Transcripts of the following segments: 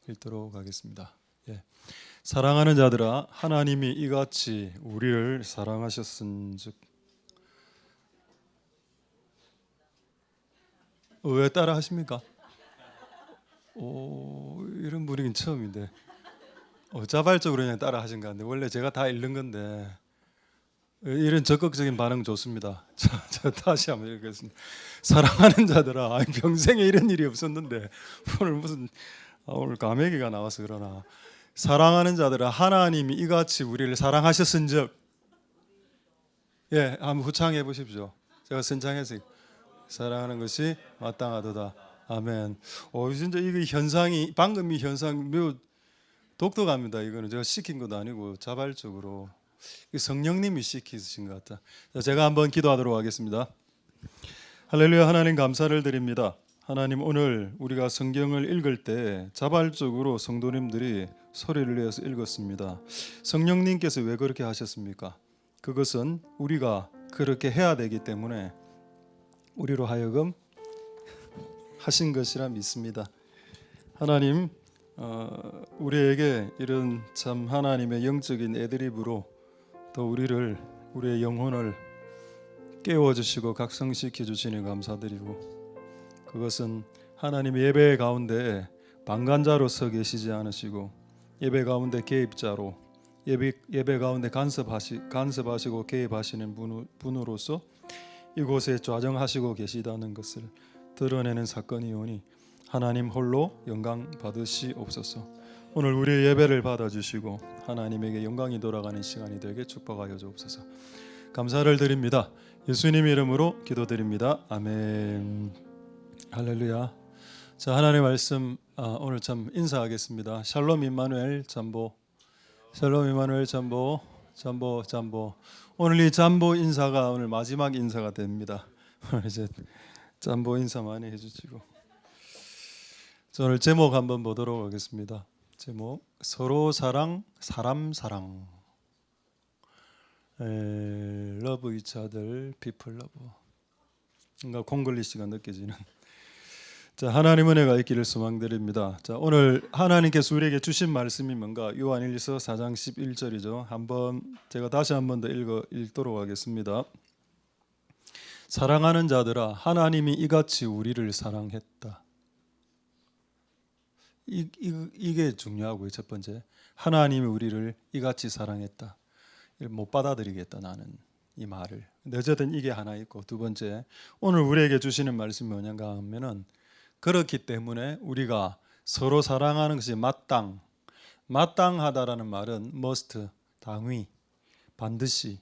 읽도록 하겠습니다. 예. 사랑하는 자들아, 하나님이 이같이 우리를 사랑하셨은즉. 왜 따라 하십니까? 이런 분위기는 처음인데 자발적으로 그냥 따라 하신 것 같은데, 원래 제가 다 읽는 건데 이런 적극적인 반응 좋습니다. 자, 다시 한번 읽겠습니다. 사랑하는 자들아, 평생에 이런 일이 없었는데 오늘 무슨 오늘 감회기가 나와서 그러나, 사랑하는 자들아, 하나님이 이같이 우리를 사랑하셨은즉. 예, 한번 후창해 보십시오. 제가 선창해서 사랑하는 것이 마땅하도다. 아멘. 진짜 이거 현상이, 방금 이 현상 매우 독특합니다. 이거는 제가 시킨 것도 아니고 자발적으로 성령님이 시키신 것 같다. 자, 제가 한번 기도하도록 하겠습니다. 할렐루야. 하나님 감사를 드립니다. 하나님, 오늘 우리가 성경을 읽을 때 자발적으로 성도님들이 소리를 내서 읽었습니다. 성령님께서 왜 그렇게 하셨습니까? 그것은 우리가 그렇게 해야 되기 때문에 우리로 하여금 하신 것이라 믿습니다. 하나님, 우리에게 이런 참 하나님의 영적인 애드립으로 더 우리의 영혼을 깨워주시고 각성시켜 주시니 감사드리고, 그것은 하나님 예배 가운데 방관자로서 계시지 않으시고 예배 가운데 개입자로, 예배 가운데 간섭하시고 개입하시는 분으로서 이곳에 좌정하시고 계시다는 것을 드러내는 사건이오니 하나님 홀로 영광 받으시옵소서. 오늘 우리의 예배를 받아주시고 하나님에게 영광이 돌아가는 시간이 되게 축복하여 주옵소서. 감사를 드립니다. 예수님 이름으로 기도드립니다. 아멘. 할렐루야. 자, 하나님의 말씀 오늘 참 인사하겠습니다. 샬롬 임마누엘 잠보, 샬롬 임마누엘 잠보. 오늘 이 잠보 인사가 오늘 마지막 인사가 됩니다. 이제 잠보 인사 많이 해주시고, 오늘 제목 한번 보도록 하겠습니다. 제목 서로 사랑, 사람 사랑. Love each other, people love. 뭔가 콩글리시가 느껴지는. 자, 하나님 은혜가 있기를 소망드립니다. 자, 오늘 하나님께서 우리에게 주신 말씀이 뭔가 요한일서 4장 11절이죠. 한번 제가 다시 한번 더 읽도록 하겠습니다. 사랑하는 자들아, 하나님이 이같이 우리를 사랑했다. 이게 중요하고요. 첫 번째, 하나님이 우리를 이같이 사랑했다. 못 받아들이겠다, 나는 이 말을. 어쨌든 이게 하나 있고, 두 번째, 오늘 우리에게 주시는 말씀이 뭐냐가 하면은, 그렇기 때문에 우리가 서로 사랑하는 것이 마땅하다라는 말은 must, 당위, 반드시,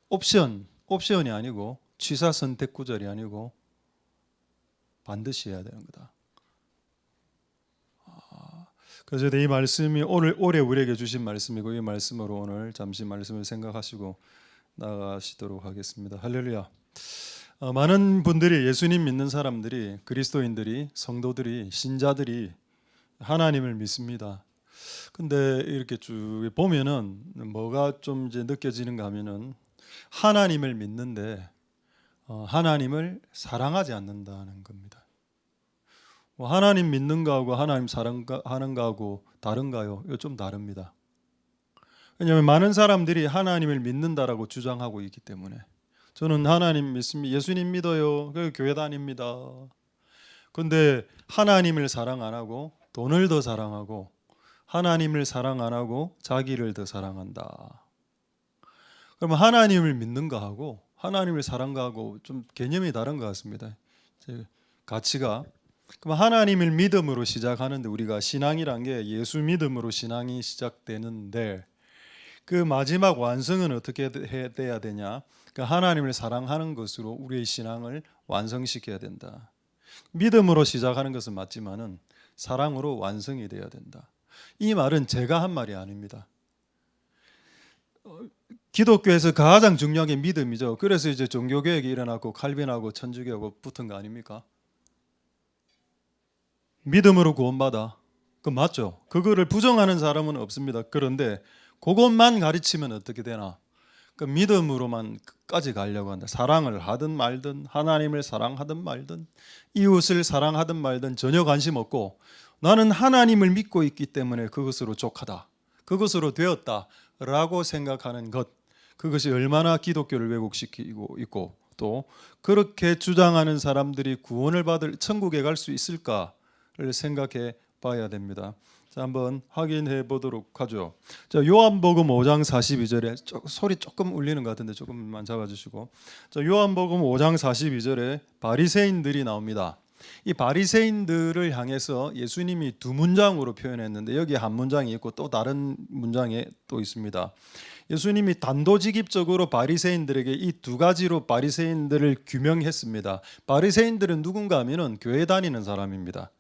옵션이 아니고 취사 선택 구절이 아니고 반드시 해야 되는 거다. 그래서 이 말씀이 올해 우리에게 주신 말씀이고, 이 말씀으로 오늘 잠시 말씀을 생각하시고 나가시도록 하겠습니다. 할렐루야. 많은 분들이, 예수님 믿는 사람들이, 그리스도인들이, 성도들이, 신자들이 하나님을 믿습니다. 근데 이렇게 쭉 보면은 뭐가 좀 이제 느껴지는가 하면은, 하나님을 믿는데 하나님을 사랑하지 않는다는 겁니다. 하나님 믿는 거하고 하나님 사랑하는 거하고 다른가요? 이거 좀 다릅니다. 왜냐하면 많은 사람들이 하나님을 믿는다라고 주장하고 있기 때문에. 저는 하나님 믿습니다. 예수님 믿어요. 교회 다닙니다. 그런데 하나님을 사랑 안 하고 돈을 더 사랑하고, 하나님을 사랑 안 하고 자기를 더 사랑한다. 그러면 하나님을 믿는 거하고 하나님을 사랑하고 좀 개념이 다른 것 같습니다. 가치가. 그럼 하나님을 믿음으로 시작하는데, 우리가 신앙이란 게 예수 믿음으로 신앙이 시작되는데, 그 마지막 완성은 어떻게 돼야 되냐? 그러니까 하나님을 사랑하는 것으로 우리의 신앙을 완성시켜야 된다. 믿음으로 시작하는 것은 맞지만은 사랑으로 완성이 돼야 된다. 이 말은 제가 한 말이 아닙니다. 기독교에서 가장 중요한 게 믿음이죠. 그래서 이제 종교개혁이 일어났고 칼빈하고 천주교하고 붙은 거 아닙니까? 믿음으로 구원받아. 그 맞죠? 그거를 부정하는 사람은 없습니다. 그런데 그것만 가르치면 어떻게 되나? 그 믿음으로만 끝까지 가려고 한다. 사랑을 하든 말든, 하나님을 사랑하든 말든, 이웃을 사랑하든 말든 전혀 관심 없고, 나는 하나님을 믿고 있기 때문에 그것으로 족하다, 그것으로 되었다라고 생각하는 것, 그것이 얼마나 기독교를 왜곡시키고 있고 또 그렇게 주장하는 사람들이 구원을 받을 천국에 갈 수 있을까를 생각해 봐야 됩니다. 자, 한번 확인해 보도록 하죠. 자, 요한복음 5장 42절에 소리 조금 울리는 것 같은데 조금만 잡아주시고, 자, 요한복음 5장 42절에 바리새인들이 나옵니다. 이 바리새인들을 향해서 예수님이 두 문장으로 표현했는데 여기 한 문장이 있고 또 다른 문장에 또 있습니다. 예수님이 단도직입적으로 바리새인들에게 이 두 가지로 바리새인들을 규명했습니다. 바리새인들은 누군가 하면은 교회 다니는 사람입니다.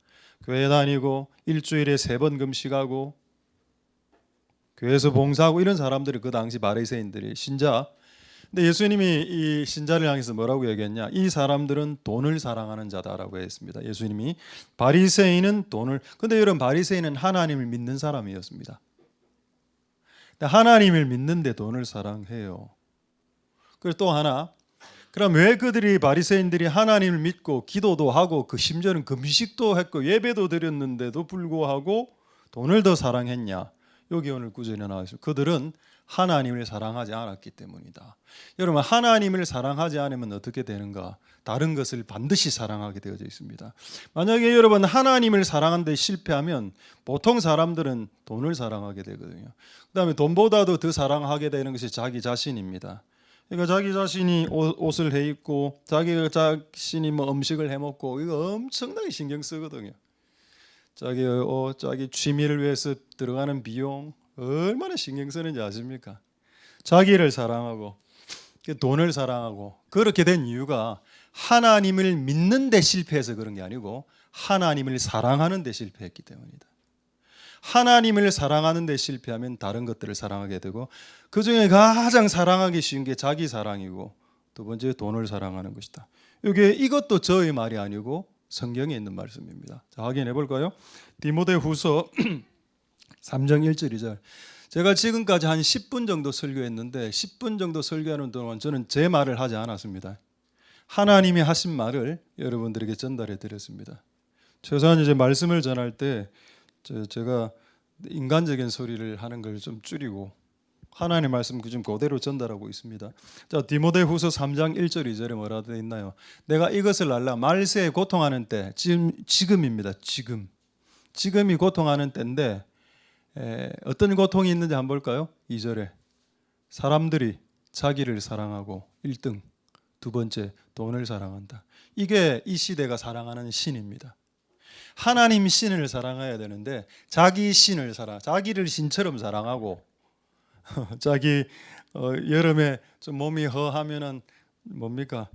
교회 다니고 일주일에 3번 금식하고 교회에서 봉사하고 이런 사람들이 그 당시 바리새인들이 신자. 근데 예수님이 이 신자를 향해서 뭐라고 얘기했냐? 이 사람들은 돈을 사랑하는 자다라고 했습니다. 예수님이 바리새인은 돈을. 근데 여러분, 바리새인은 하나님을 믿는 사람이었습니다. 하나님을 믿는데 돈을 사랑해요. 그리고 또 하나, 그럼 왜 그들이 바리새인들이 하나님을 믿고 기도도 하고 그 심지어는 금식도 했고 예배도 드렸는데도 불구하고 돈을 더 사랑했냐? 여기 오늘 구절에 나와 있습니다. 그들은 하나님을 사랑하지 않았기 때문이다. 여러분, 하나님을 사랑하지 않으면 어떻게 되는가? 다른 것을 반드시 사랑하게 되어져 있습니다. 만약에 여러분 하나님을 사랑하는 데 실패하면 보통 사람들은 돈을 사랑하게 되거든요. 그다음에 돈보다도 더 사랑하게 되는 것이 자기 자신입니다. 그러니까 자기 자신이 옷을 해 입고 자기 자신이 뭐 음식을 해 먹고 이거 엄청나게 신경 쓰거든요. 자기 취미를 위해서 들어가는 비용 얼마나 신경 쓰는지 아십니까? 자기를 사랑하고 돈을 사랑하고 그렇게 된 이유가 하나님을 믿는 데 실패해서 그런 게 아니고 하나님을 사랑하는 데 실패했기 때문이다. 하나님을 사랑하는 데 실패하면 다른 것들을 사랑하게 되고 그 중에 가장 사랑하기 쉬운 게 자기 사랑이고 두 번째 돈을 사랑하는 것이다. 이것도 저의 말이 아니고 성경에 있는 말씀입니다. 자, 확인해 볼까요? 디모데후서 3장 1절 2절. 제가 지금까지 한 10분 정도 설교했는데 10분 정도 설교하는 동안 저는 제 말을 하지 않았습니다. 하나님이 하신 말을 여러분들에게 전달해 드렸습니다. 최소한 이제 말씀을 전할 때 제가 인간적인 소리를 하는 걸 좀 줄이고 하나님의 말씀 좀 그대로 전달하고 있습니다. 자, 디모데후서 3장 1절 2절에 뭐라 되어 있나요? 내가 이것을 알라 말세에 고통하는 때, 지금입니다. 지금이 고통하는 때인데 어떤 고통이 있는지 한번 볼까요? 2절에 사람들이 자기를 사랑하고 1등, 두 번째 돈을 사랑한다. 이게 이 시대가 사랑하는 신입니다. 하나님 신을 사랑해야 되는데 자기 신을 자기를 신처럼 사랑하고 자기 여름에 좀 몸이 허하면은 뭡니까?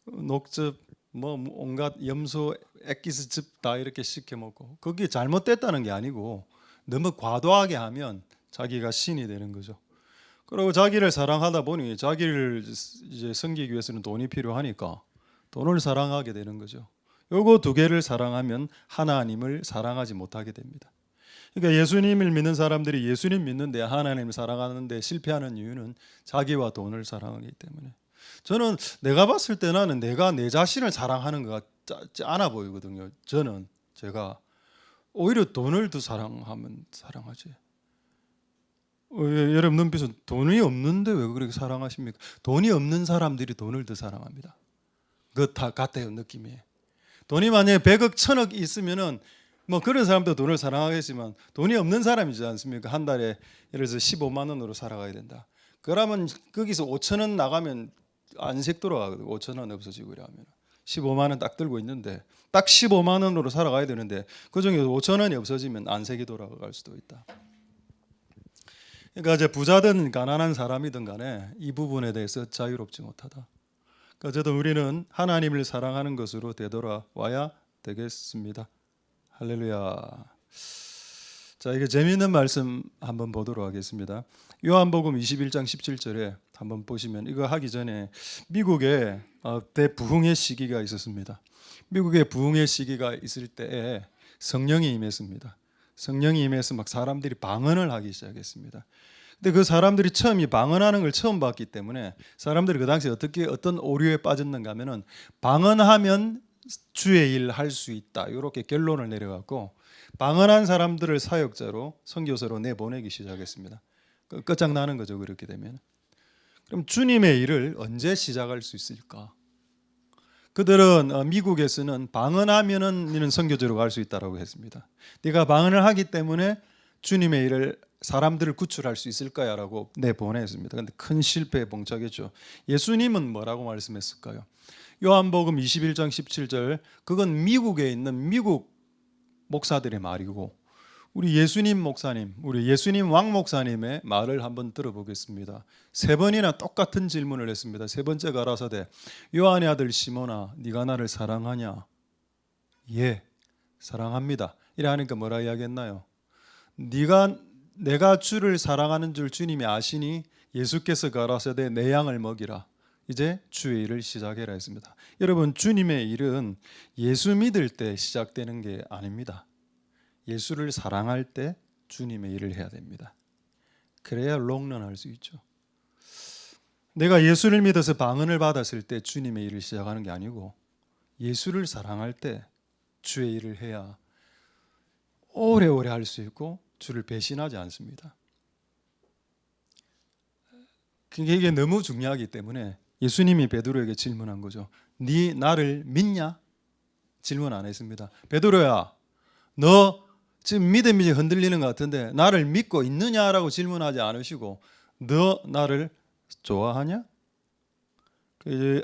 녹즙 뭐 온갖 염소 액기스즙 다 이렇게 시켜 먹고 그게 잘못됐다는 게 아니고 너무 과도하게 하면 자기가 신이 되는 거죠. 그리고 자기를 사랑하다 보니 자기를 이제 섬기기 위해서는 돈이 필요하니까 돈을 사랑하게 되는 거죠. 요거 두 개를 사랑하면 하나님을 사랑하지 못하게 됩니다. 그러니까 예수님을 믿는 사람들이 예수님 믿는데 하나님을 사랑하는데 실패하는 이유는 자기와 돈을 사랑하기 때문에. 저는 내가 봤을 때 나는 내가 내 자신을 사랑하는 것 같지 않아 보이거든요. 제가 오히려 돈을 더 사랑하면 사랑하지. 여러분 눈빛은 돈이 없는데 왜 그렇게 사랑하십니까? 돈이 없는 사람들이 돈을 더 사랑합니다. 그거 다 같아요, 느낌이. 돈이 만약에 100억, 1000억 있으면은 뭐 그런 사람도 돈을 사랑하겠지만 돈이 없는 사람이지 않습니까? 한 달에 예를 들어서 15만 원으로 살아가야 된다. 그러면 거기서 5천 원 나가면 안색 돌아가거든요. 5천 원 없어지고 이러면 15만 원 딱 들고 있는데 딱 15만 원으로 살아가야 되는데 그중에 5천 원이 없어지면 안색이 돌아갈 수도 있다. 그러니까 이제 부자든 가난한 사람이든 간에 이 부분에 대해서 자유롭지 못하다. 그러니까 어쨌든 우리는 하나님을 사랑하는 것으로 되돌아와야 되겠습니다. 할렐루야. 자, 이게 재미있는 말씀 한번 보도록 하겠습니다. 요한복음 21장 17절에 한번 보시면 이거 하기 전에 미국에 대부흥의 시기가 있었습니다. 미국에 부흥의 시기가 있을 때에 성령이 임했습니다. 성령이 임해서 막 사람들이 방언을 하기 시작했습니다. 근데 그 사람들이 처음 이 방언하는 걸 처음 봤기 때문에 사람들이 그 당시에 어떤 오류에 빠졌는가 하면은 방언하면 주의 일 할 수 있다. 이렇게 결론을 내려갖고 방언한 사람들을 사역자로 선교사로 내보내기 시작했습니다. 끝장나는 거죠. 그렇게 되면. 그럼 주님의 일을 언제 시작할 수 있을까? 그들은 미국에서는 방언하면은 너는 선교지로 갈 수 있다라고 했습니다. 네가 방언을 하기 때문에 주님의 일을 사람들을 구출할 수 있을 거야라고 내보냈습니다. 그런데 큰 실패에 봉착했죠. 예수님은 뭐라고 말씀했을까요? 요한복음 21장 17절, 그건 미국에 있는 미국 목사들의 말이고, 우리 예수님 목사님, 우리 예수님 왕 목사님의 말을 한번 들어보겠습니다. 세 번이나 똑같은 질문을 했습니다. 세 번째 가라사대, 요한의 아들 시몬아, 네가 나를 사랑하냐? 예, 사랑합니다. 이래 하니까 뭐라 이야기했나요? 내가 주를 사랑하는 줄 주님이 아시니 예수께서 가라사대 내 양을 먹이라. 이제 주의 일을 시작해라 했습니다. 여러분, 주님의 일은 예수 믿을 때 시작되는 게 아닙니다. 예수를 사랑할 때 주님의 일을 해야 됩니다. 그래야 롱런할 수 있죠. 내가 예수를 믿어서 방언을 받았을 때 주님의 일을 시작하는 게 아니고 예수를 사랑할 때 주의 일을 해야 오래오래 할 수 있고 주를 배신하지 않습니다. 이게 너무 중요하기 때문에 예수님이 베드로에게 질문한 거죠. 네 나를 믿냐? 질문 안 했습니다. 베드로야, 너 지금 믿음이 흔들리는 것 같은데 나를 믿고 있느냐라고 질문하지 않으시고 너 나를 좋아하냐?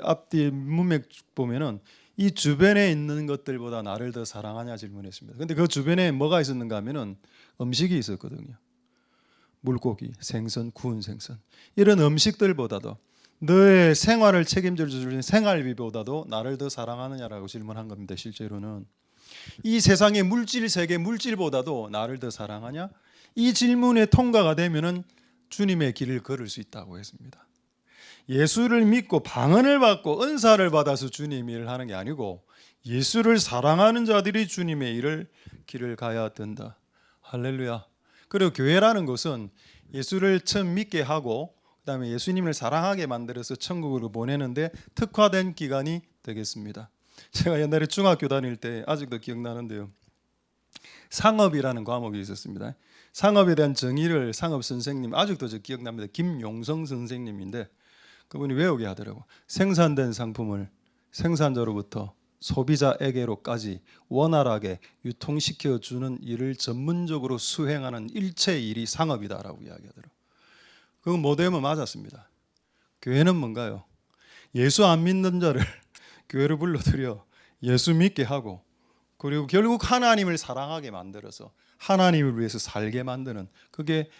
앞뒤 문맥 보면은 이 주변에 있는 것들보다 나를 더 사랑하냐 질문했습니다. 근데 그 주변에 뭐가 있었는가 하면은 음식이 있었거든요. 물고기, 생선, 구운 생선. 이런 음식들보다도 너의 생활을 책임져 주는 생활비보다도 나를 더 사랑하느냐라고 질문한 겁니다. 실제로는 이 세상의 물질 세계 물질보다도 나를 더 사랑하냐? 이 질문에 통과가 되면은 주님의 길을 걸을 수 있다고 했습니다. 예수를 믿고 방언을 받고 은사를 받아서 주님 일을 하는 게 아니고 예수를 사랑하는 자들이 주님의 길을 가야 된다. 할렐루야. 그리고 교회라는 것은 예수를 처음 믿게 하고 그다음에 예수님을 사랑하게 만들어서 천국으로 보내는데 특화된 기관이 되겠습니다. 제가 옛날에 중학교 다닐 때 아직도 기억나는데요. 상업이라는 과목이 있었습니다. 상업에 대한 정의를 상업 선생님, 아직도 저 기억납니다. 김용성 선생님인데 그분이 외우게 하더라고. 생산된 상품을 생산자로부터 소비자에게로까지 원활하게 유통시켜 주는 일을 전문적으로 수행하는 일체 일이 상업이다라고 이야기하더라고. 그건 못되면 맞았습니다. 교회는 뭔가요? 예수 안 믿는 자를 교회로 불러들여 예수 믿게 하고 그리고 결국 하나님을 사랑하게 만들어서 하나님을 위해서 살게 만드는 그게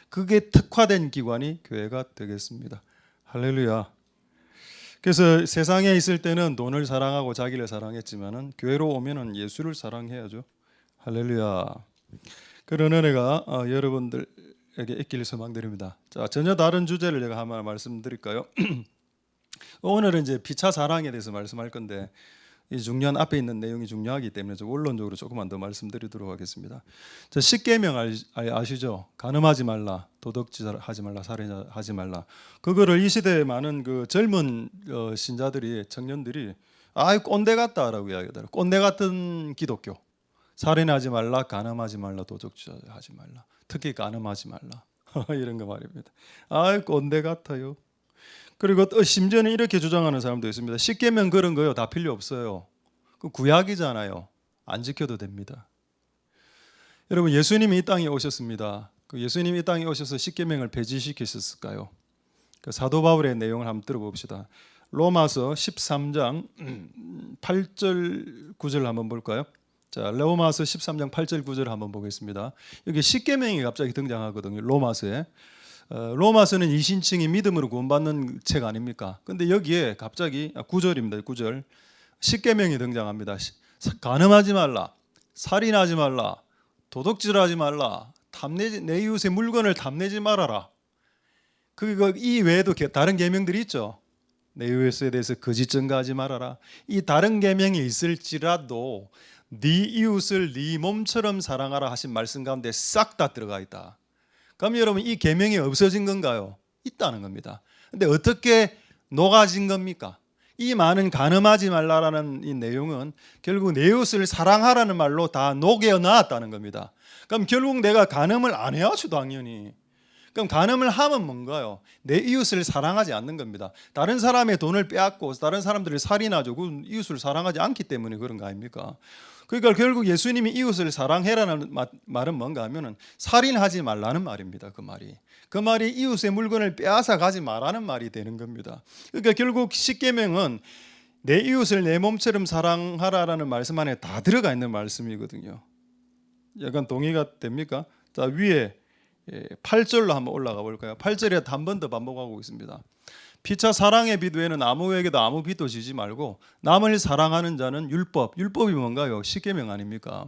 특화된 기관이 교회가 되겠습니다. 할렐루야. 그래서 세상에 있을 때는 돈을 사랑하고 자기를 사랑했지만은 교회로 오면은 예수를 사랑해야죠. 할렐루야. 그런 은혜가 여러분들에게 있기를 소망드립니다. 자, 전혀 다른 주제를 제가 한번 말씀드릴까요? 오늘은 이제 피차 사랑에 대해서 말씀할 건데 이 중요한 앞에 있는 내용이 중요하기 때문에 좀 원론적으로 조금만 더 말씀드리도록 하겠습니다. 자, 십계명 아시죠? 간음하지 말라, 도둑질하지 말라, 살인하지 말라. 그거를 이 시대에 많은 그 젊은 신자들이 청년들이 꼰대 같다라고 이야기하더라고요. 꼰대 같은 기독교. 살인하지 말라, 간음하지 말라, 도둑질하지 말라. 특히 간음하지 말라. 이런 거 말입니다. 꼰대 같아요. 그리고 또 심지어는 이렇게 주장하는 사람도 있습니다. 십계명 그런 거요 다 필요 없어요. 그 구약이잖아요. 안 지켜도 됩니다. 여러분, 예수님이 이 땅에 오셨습니다. 그 예수님이 이 땅에 오셔서 십계명을 폐지시키셨을까요? 그 사도 바울의 내용을 한번 들어봅시다. 로마서 13장 8절 9절 한번 볼까요? 자, 로마서 13장 8절 9절 한번 보겠습니다. 여기 십계명이 갑자기 등장하거든요. 로마서에. 로마서는 이신층이 믿음으로 구원받는 책 아닙니까? 근데 여기에 갑자기 9절입니다. 9절. 십계명이 등장합니다. 간음하지 말라, 살인하지 말라, 도둑질하지 말라, 내 이웃의 물건을 탐내지 말아라. 이 외에도 다른 계명들이 있죠. 내 이웃에 대해서 거짓 증거하지 말아라. 이 다른 계명이 있을지라도 네 이웃을 네 몸처럼 사랑하라 하신 말씀 가운데 싹 다 들어가 있다. 그럼 여러분, 이 계명이 없어진 건가요? 있다는 겁니다. 근데 어떻게 녹아진 겁니까? 이 많은 간음하지 말라라는 이 내용은 결국 내 이웃을 사랑하라는 말로 다 녹여 놨다는 겁니다. 그럼 결국 내가 간음을 안 해야죠, 당연히. 그럼 간음을 하면 뭔가요? 내 이웃을 사랑하지 않는 겁니다. 다른 사람의 돈을 빼앗고 다른 사람들을 살인하죠. 그 이웃을 사랑하지 않기 때문에 그런 거 아닙니까? 그러니까 결국 예수님이 이웃을 사랑해라는 말은 뭔가 하면은 살인하지 말라는 말입니다. 그 말이 이웃의 물건을 빼앗아 가지 말라는 말이 되는 겁니다. 그러니까 결국 십계명은 내 이웃을 내 몸처럼 사랑하라라는 말씀 안에 다 들어가 있는 말씀이거든요. 약간 동의가 됩니까? 자, 위에 8절로 한번 올라가 볼까요? 8절에 한 번 더 반복하고 있습니다. 피차 사랑의 빚 외에는 아무에게도 아무 빚도 지지 말고 남을 사랑하는 자는 율법이 뭔가요? 십계명 아닙니까?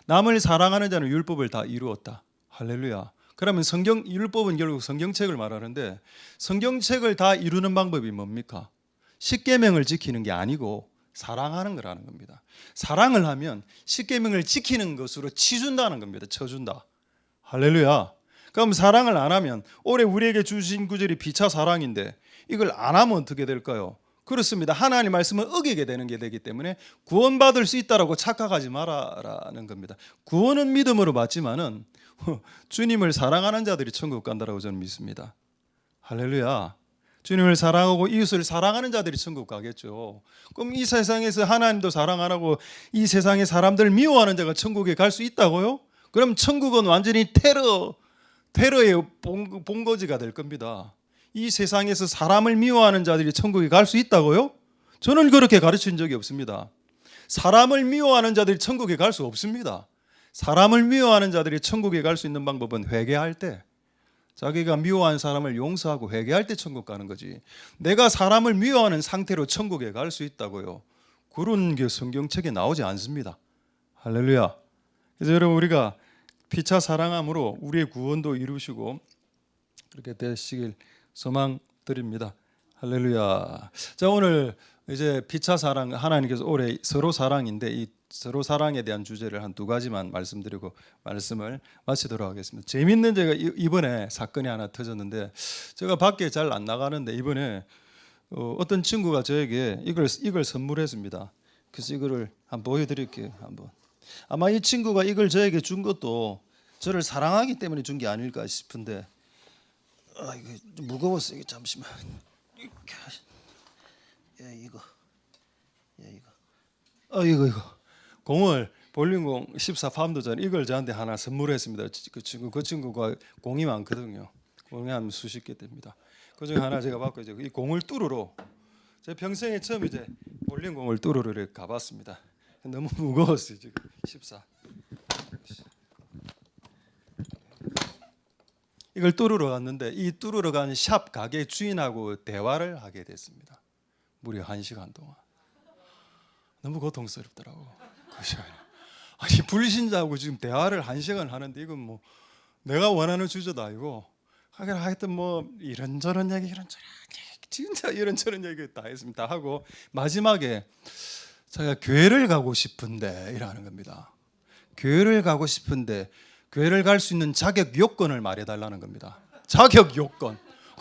남을 사랑하는 자는 율법을 다 이루었다. 할렐루야. 그러면 율법은 결국 성경책을 말하는데 성경책을 다 이루는 방법이 뭡니까? 십계명을 지키는 게 아니고 사랑하는 거라는 겁니다. 사랑을 하면 십계명을 지키는 것으로 치준다는 겁니다. 쳐준다. 할렐루야. 그럼 사랑을 안 하면 올해 우리에게 주신 구절이 피차 사랑인데 이걸 안 하면 어떻게 될까요? 그렇습니다. 하나님 말씀을 어기게 되는 게 되기 때문에 구원받을 수 있다라고 착각하지 마라라는 겁니다. 구원은 믿음으로 받지만은 주님을 사랑하는 자들이 천국 간다라고 저는 믿습니다. 할렐루야. 주님을 사랑하고 이웃을 사랑하는 자들이 천국 가겠죠. 그럼 이 세상에서 하나님도 사랑 안 하고 이 세상의 사람들 미워하는 자가 천국에 갈 수 있다고요? 그럼 천국은 완전히 테러의 본거지가 될 겁니다. 이 세상에서 사람을 미워하는 자들이 천국에 갈 수 있다고요? 저는 그렇게 가르친 적이 없습니다. 사람을 미워하는 자들이 천국에 갈 수 없습니다. 사람을 미워하는 자들이 천국에 갈 수 있는 방법은 회개할 때, 자기가 미워한 사람을 용서하고 회개할 때 천국 가는 거지. 내가 사람을 미워하는 상태로 천국에 갈 수 있다고요? 그런 게 성경책에 나오지 않습니다. 할렐루야. 그래서 여러분, 우리가 피차 사랑함으로 우리의 구원도 이루시고 그렇게 되시길 소망드립니다. 할렐루야. 자, 오늘 이제 피차 사랑, 하나님께서 올해 서로 사랑인데 이 서로 사랑에 대한 주제를 한 두 가지만 말씀드리고 말씀을 마치도록 하겠습니다. 재밌는 제가 이번에 사건이 하나 터졌는데, 제가 밖에 잘 안 나가는데 이번에 어떤 친구가 저에게 이걸 선물했습니다. 그래서 이거를 한번 보여드릴게요. 한번. 아마 이 친구가 이걸 저에게 준 것도 저를 사랑하기 때문에 준 게 아닐까 싶은데, 이거 좀 무거웠어. 이게 잠시만. 이거. 이거. 공을 볼링공 14파운드짜리 이걸 저한테 하나 선물했습니다. 그 친구가 공이 많거든요. 공이 한 수십 개 됩니다. 그 중에 하나 제가 받고 이제 이 공을 뚜루로, 제 평생에 처음 이제 볼링공을 뚜루로 이렇게 가봤습니다. 너무 무거웠어요. 지금 14. 이걸 뚜루러 갔는데 이 뚜루러 간 샵 가게 주인하고 대화를 하게 됐습니다. 무려 1시간 동안. 너무 고통스럽더라고. 그 시간에. 아니, 불신자하고 지금 대화를 1시간 하는데 이건 뭐 내가 원하는 주제도 아니고, 하여튼 뭐 이런저런 얘기 진짜 이런저런 얘기 다 했습니다. 하고 마지막에 제가 교회를 가고 싶은데 이라는 겁니다. 교회를 가고 싶은데 교회를 갈 수 있는 자격 요건을 말해달라는 겁니다. 자격 요건.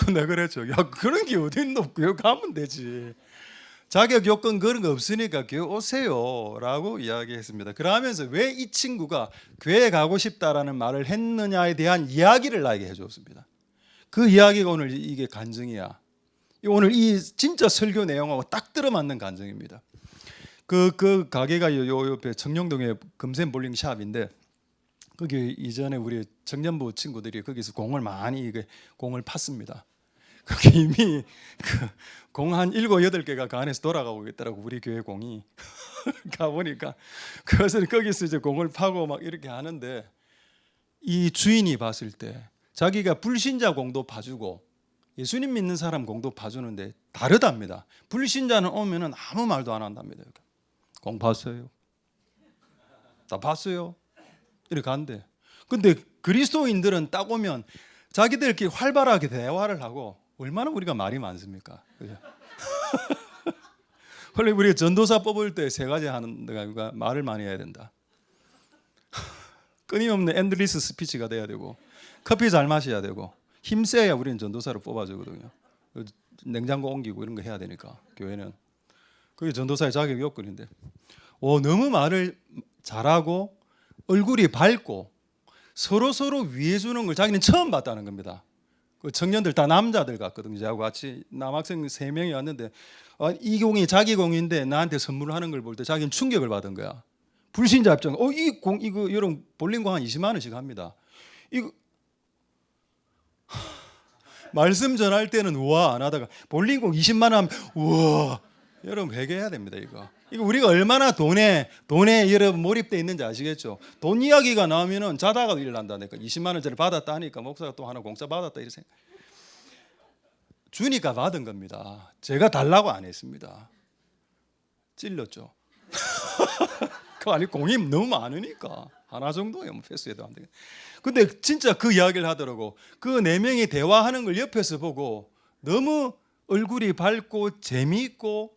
내가 그랬죠. 야, 그런 게 어딨노? 교회 가면 되지. 자격 요건 그런 거 없으니까 교회 오세요라고 이야기했습니다. 그러면서 왜 이 친구가 교회 가고 싶다라는 말을 했느냐에 대한 이야기를 나에게 해줬습니다. 그 이야기가 오늘 이게 간증이야. 오늘 이 진짜 설교 내용하고 딱 들어맞는 간증입니다. 그 가게가 요 옆에 청룡동에 금샘 볼링 샵인데, 거기 이전에 우리 청년부 친구들이 거기서 공을 많이 공을 팠습니다. 거기 이미 공 한 7, 8개가 그 안에서 돌아가고 있더라고, 우리 교회 공이. 가보니까 그래서 거기서 이제 공을 파고 막 이렇게 하는데, 이 주인이 봤을 때 자기가 불신자 공도 파주고 예수님 믿는 사람 공도 파주는데 다르답니다. 불신자는 오면은 아무 말도 안 한답니다. 공 봤어요? 다 봤어요? 이렇게 한대. 근데 그리스도인들은 딱 오면 자기들끼리 활발하게 대화를 하고, 얼마나 우리가 말이 많습니까? 그죠? 원래 우리가 전도사 뽑을 때 3가지 하는 데가 말을 많이 해야 된다. 끊임없는 엔드리스 스피치가 돼야 되고, 커피 잘 마셔야 되고, 힘세야 우리는 전도사를 뽑아주거든요. 냉장고 옮기고 이런 거 해야 되니까 교회는. 그게 전도사의 자격 요건인데. 너무 말을 잘하고 얼굴이 밝고 서로 위해 주는 걸 자기는 처음 봤다는 겁니다. 그 청년들 다 남자들 같거든요. 저하고 같이 남학생 3명이 왔는데 이 공이 자기 공인데 나한테 선물을 하는 걸 볼 때 자기는 충격을 받은 거야. 불신자 입장. 이 공 이거 여러분 볼링공 한 20만 원씩 합니다. 이거 말씀 전할 때는 우와 안 하다가 볼링공 20만 원 하면 우와. 여러분 회개해야 됩니다. 이거 우리가 얼마나 돈에 여러분 몰입돼 있는지 아시겠죠? 돈 이야기가 나오면은 자다가도 일난다니까. 20만 원짜리 받았다니까 목사가 또 하나 공짜 받았다 이렇게 생각. 주니까 받은 겁니다. 제가 달라고 안 했습니다. 찔렸죠. 그 아니 공이 너무 많으니까 하나 정도야 뭐 패스해도 안 되겠. 근데 진짜 그 이야기를 하더라고. 그 4명이 대화하는 걸 옆에서 보고 너무 얼굴이 밝고 재미있고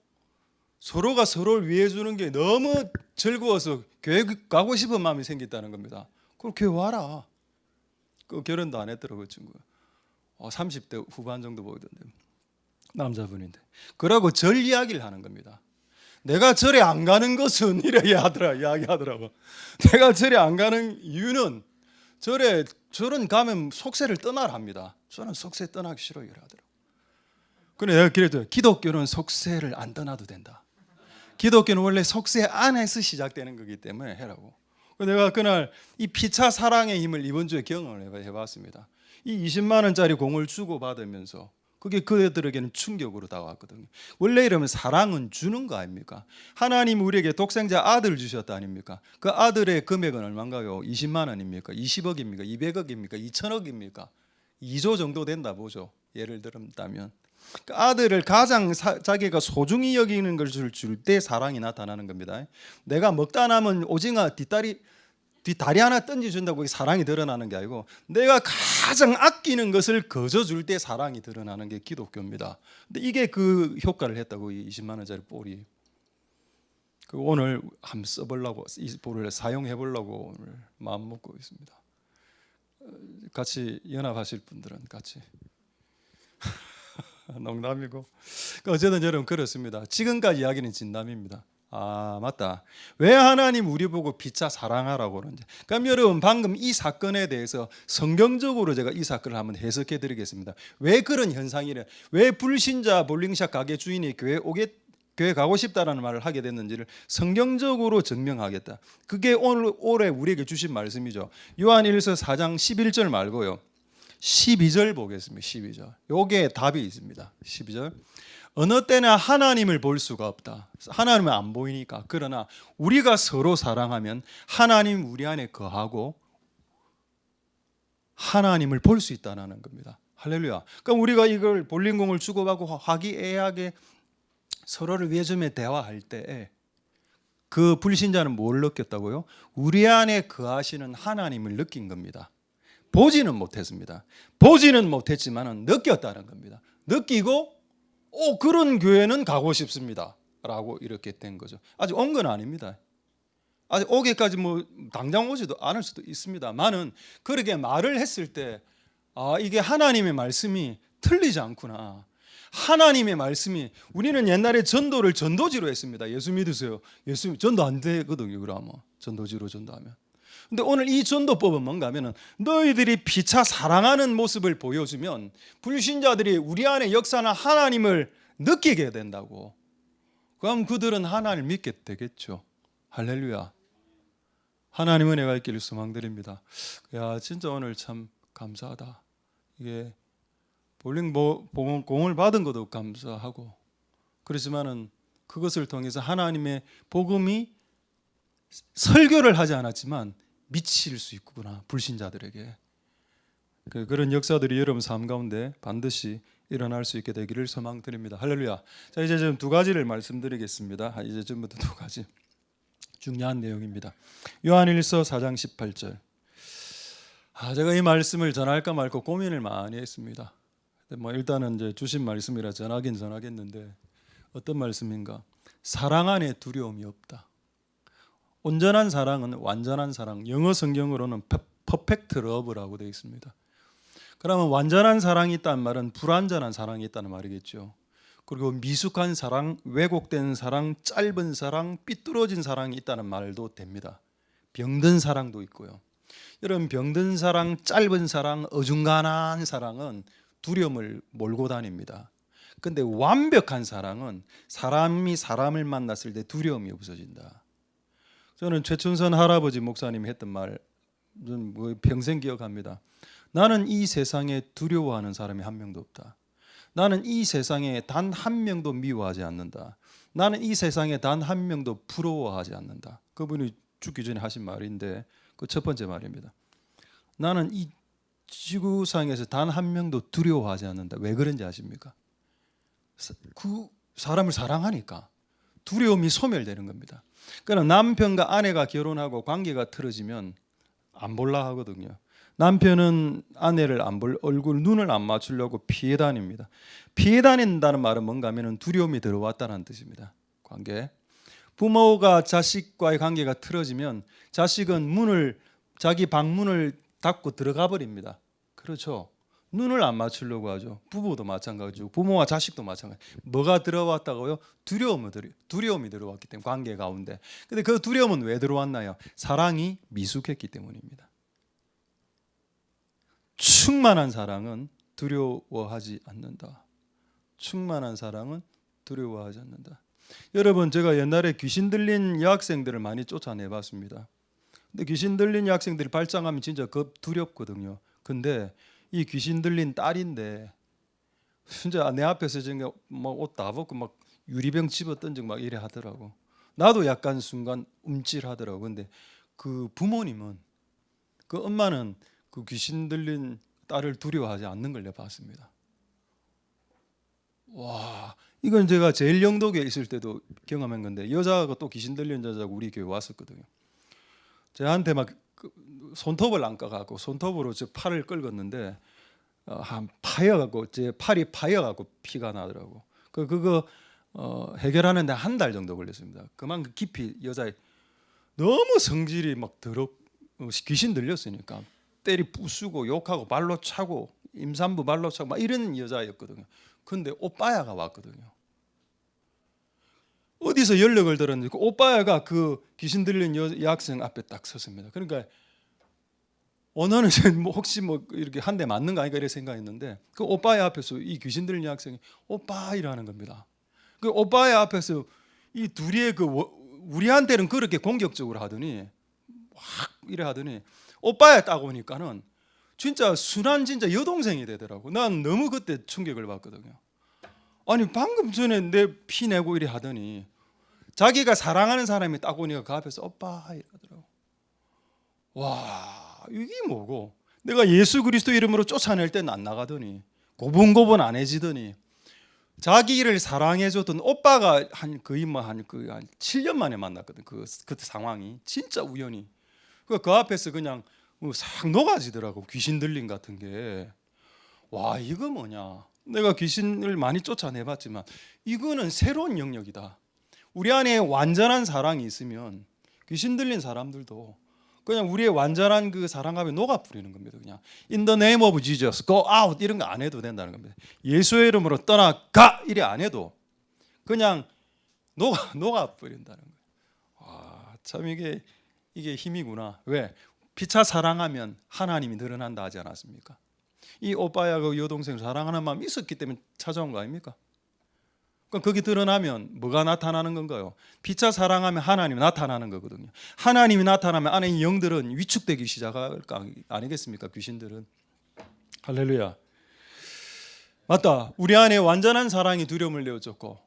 서로가 서로를 위해 주는 게 너무 즐거워서 교회 가고 싶은 마음이 생겼다는 겁니다. 그럼 교회 와라. 그 결혼도 안 했더라고요, 친구. 30대 후반 정도 보이던데 남자분인데. 그러고 절 이야기를 하는 겁니다. 내가 절에 안 가는 것은 이래 이야기하더라고. 내가 절에 안 가는 이유는 절은 가면 속세를 떠나라 합니다. 저는 속세 떠나기 싫어요, 이러더라고. 그래 내가 그래도 기독교는 속세를 안 떠나도 된다. 기독교는 원래 속세 안에서 시작되는 거기 때문에 해라고. 내가 그날 이 피차 사랑의 힘을 이번 주에 경험을 해봤습니다. 이 20만 원짜리 공을 주고 받으면서 그게 그들에게는 충격으로 다가왔거든요. 원래 이러면 사랑은 주는 거 아닙니까? 하나님 우리에게 독생자 아들을 주셨다 아닙니까? 그 아들의 금액은 얼마인가요? 20만 원입니까? 20억입니까? 200억입니까? 2천억입니까? 2조 정도 된다 보죠. 예를 들면 그 아들을 가장 자기가 소중히 여기는 것을 줄 때 사랑이 나타나는 겁니다. 내가 먹다 남은 오징어 뒷다리 하나 던져준다고 사랑이 드러나는 게 아니고 내가 가장 아끼는 것을 거저 줄 때 사랑이 드러나는 게 기독교입니다. 근데 이게 그 효과를 했다고 이 20만 원짜리 볼이. 그 오늘 한번 써보려고 이 볼을 사용해 보려고 오늘 마음 먹고 있습니다. 같이 연합하실 분들은 같이. 농담이고. 어쨌든 여러분 그렇습니다. 지금까지 이야기는 진담입니다. 맞다. 왜 하나님 우리 보고 피차 사랑하라고 그러는지. 그럼 여러분 방금 이 사건에 대해서 성경적으로 제가 이 사건을 한번 해석해 드리겠습니다. 왜 그런 현상이래? 왜 불신자 볼링샷 가게 주인이 교회 가고 싶다라는 말을 하게 됐는지를 성경적으로 증명하겠다. 그게 올해 우리에게 주신 말씀이죠. 요한일서 4장 11절 말고요. 12절 보겠습니다. 12절. 요게 답이 있습니다. 12절. 어느 때나 하나님을 볼 수가 없다. 하나님은 안 보이니까. 그러나 우리가 서로 사랑하면 하나님 우리 안에 거하고 하나님을 볼 수 있다는 겁니다. 할렐루야. 그럼 우리가 이걸 볼링공을 주고받고 화기애애하게 서로를 위해 주며 대화할 때 그 불신자는 뭘 느꼈다고요? 우리 안에 거하시는 하나님을 느낀 겁니다. 보지는 못했습니다. 보지는 못했지만 느꼈다는 겁니다. 느끼고 그런 교회는 가고 싶습니다 라고 이렇게 된 거죠. 아직 온 건 아닙니다. 아직 오기까지 뭐 당장 오지도 않을 수도 있습니다만은 그렇게 말을 했을 때 이게 하나님의 말씀이 틀리지 않구나. 하나님의 말씀이. 우리는 옛날에 전도를 전도지로 했습니다. 예수 믿으세요. 예수 전도 안 되거든요. 그러면 전도지로 전도하면. 근데 오늘 이 전도법은 뭔가 하면은 너희들이 피차 사랑하는 모습을 보여주면 불신자들이 우리 안에 역사하는 하나님을 느끼게 된다고. 그럼 그들은 하나님을 믿게 되겠죠. 할렐루야. 하나님 은혜가 있기를 소망드립니다. 야, 진짜 오늘 참 감사하다. 이게 공을 받은 것도 감사하고 그렇지만은 그것을 통해서 하나님의 복음이 설교를 하지 않았지만 미칠 수 있구나. 불신자들에게. 그런 역사들이 여러분 삶 가운데 반드시 일어날 수 있게 되기를 소망드립니다. 할렐루야. 자, 이제 좀 2가지를 말씀드리겠습니다. 이제 전부터 2가지 중요한 내용입니다. 요한일서 4장 18절. 제가 이 말씀을 전할까 말까 고민을 많이 했습니다. 뭐 일단은 이제 주신 말씀이라 전하겠는데 어떤 말씀인가? 사랑 안에 두려움이 없다. 온전한 사랑은 완전한 사랑. 영어 성경으로는 perfect love라고 되어 있습니다. 그러면 완전한 사랑이 있다는 말은 불완전한 사랑이 있다는 말이겠죠. 그리고 미숙한 사랑, 왜곡된 사랑, 짧은 사랑, 삐뚤어진 사랑이 있다는 말도 됩니다. 병든 사랑도 있고요. 이런 병든 사랑, 짧은 사랑, 어중간한 사랑은 두려움을 몰고 다닙니다. 근데 완벽한 사랑은 사람이 사람을 만났을 때 두려움이 없어진다. 저는 최춘선 할아버지 목사님이 했던 말 평생 기억합니다. 나는 이 세상에 두려워하는 사람이 한 명도 없다. 나는 이 세상에 단 한 명도 미워하지 않는다. 나는 이 세상에 단 한 명도 부러워하지 않는다. 그분이 죽기 전에 하신 말인데 그 첫 번째 말입니다. 나는 이 지구상에서 단 한 명도 두려워하지 않는다. 왜 그런지 아십니까? 그 사람을 사랑하니까 두려움이 소멸되는 겁니다. 그러나 남편과 아내가 결혼하고 관계가 틀어지면 안 볼라 하거든요. 남편은 아내를 안 볼 얼굴 눈을 안 맞추려고 피해 다닙니다. 피해 다닌다는 말은 뭔가 하면 두려움이 들어왔다는 뜻입니다. 관계. 부모가 자식과의 관계가 틀어지면 자식은 자기 방문을 닫고 들어가 버립니다. 그렇죠. 눈을 안 맞추려고 하죠. 부부도 마찬가지고 부모와 자식도 마찬가지. 뭐가 들어왔다고요? 두려움이 들어왔기 때문에 관계 가운데. 근데 그 두려움은 왜 들어왔나요? 사랑이 미숙했기 때문입니다. 충만한 사랑은 두려워하지 않는다. 충만한 사랑은 두려워하지 않는다. 여러분, 제가 옛날에 귀신 들린 여학생들을 많이 쫓아내봤습니다. 근데 귀신 들린 여학생들이 발장하면 진짜 두렵거든요. 근데 이 귀신 들린 딸인데 진짜 내 앞에서 옷 다 벗고 막 유리병 집어 던지고 막 이래 하더라고. 나도 약간 순간 움찔하더라고. 근데 그 부모님은, 그 엄마는 그 귀신 들린 딸을 두려워하지 않는 걸 내가 봤습니다. 와, 이건 제가 제일 영도교에 있을 때도 경험한 건데, 여자가 또 귀신 들린 여자가 우리 교회 왔었거든요. 저한테 막 손톱을 안 까갖고 손톱으로 제 팔을 긁었는데 한 파여갖고 제 팔이 파여갖고 피가 나더라고. 그거 해결하는데 한 달 정도 걸렸습니다. 그만큼 깊이 여자의 너무 성질이 막 귀신 들렸으니까 때리 부수고 욕하고 발로 차고 임산부 발로 차고 막 이런 여자였거든요. 근데 오빠야가 왔거든요. 어디서 연락을 들었는지 그 오빠야가 그 귀신 들린 여학생 앞에 딱 섰습니다. 그러니까 오늘은 혹시 이렇게 한 대 맞는가 아닌가 이렇게 생각했는데 그 오빠야 앞에서 이 귀신 들린 여학생이 오빠 이러는 겁니다. 그 오빠야 앞에서 이 둘이 우리한테는 그렇게 공격적으로 하더니 확 이래 하더니 오빠야 딱 오니까는 진짜 순한 진짜 여동생이 되더라고. 난 너무 그때 충격을 받거든요. 아니 방금 전에 내 피 내고 이래 하더니 자기가 사랑하는 사람이 딱 오니까 그 앞에서 오빠 이러더라고. 와, 이게 뭐고? 내가 예수 그리스도 이름으로 쫓아낼 때는 안 나가더니 고분고분 안 해지더니 자기를 사랑해줬던 오빠가 한 7년 만에 만났거든. 그때 상황이 진짜 우연히. 그 앞에서 그냥 싹 녹아지더라고. 귀신 들림 같은 게. 와, 이거 뭐냐? 내가 귀신을 많이 쫓아내봤지만 이거는 새로운 영역이다. 우리 안에 완전한 사랑이 있으면 귀신 들린 사람들도 그냥 우리의 완전한 그 사랑 앞에 녹아버리는 겁니다. 그냥 In the name of Jesus, go out 이런 거 안 해도 된다는 겁니다. 예수의 이름으로 떠나가 이래 안 해도 그냥 녹아버린다는 거예요. 와, 참 이게 힘이구나. 왜? 피차 사랑하면 하나님이 드러난다 하지 않았습니까? 이 오빠야 그 여동생 사랑하는 마음이 있었기 때문에 찾아온 거 아닙니까? 그럼 거기 드러나면 뭐가 나타나는 건가요? 피차 사랑하면 하나님이 나타나는 거거든요. 하나님이 나타나면 안에 있는 영들은 위축되기 시작할 거 아니겠습니까? 귀신들은. 할렐루야. 맞다. 우리 안에 완전한 사랑이 두려움을 내어줬고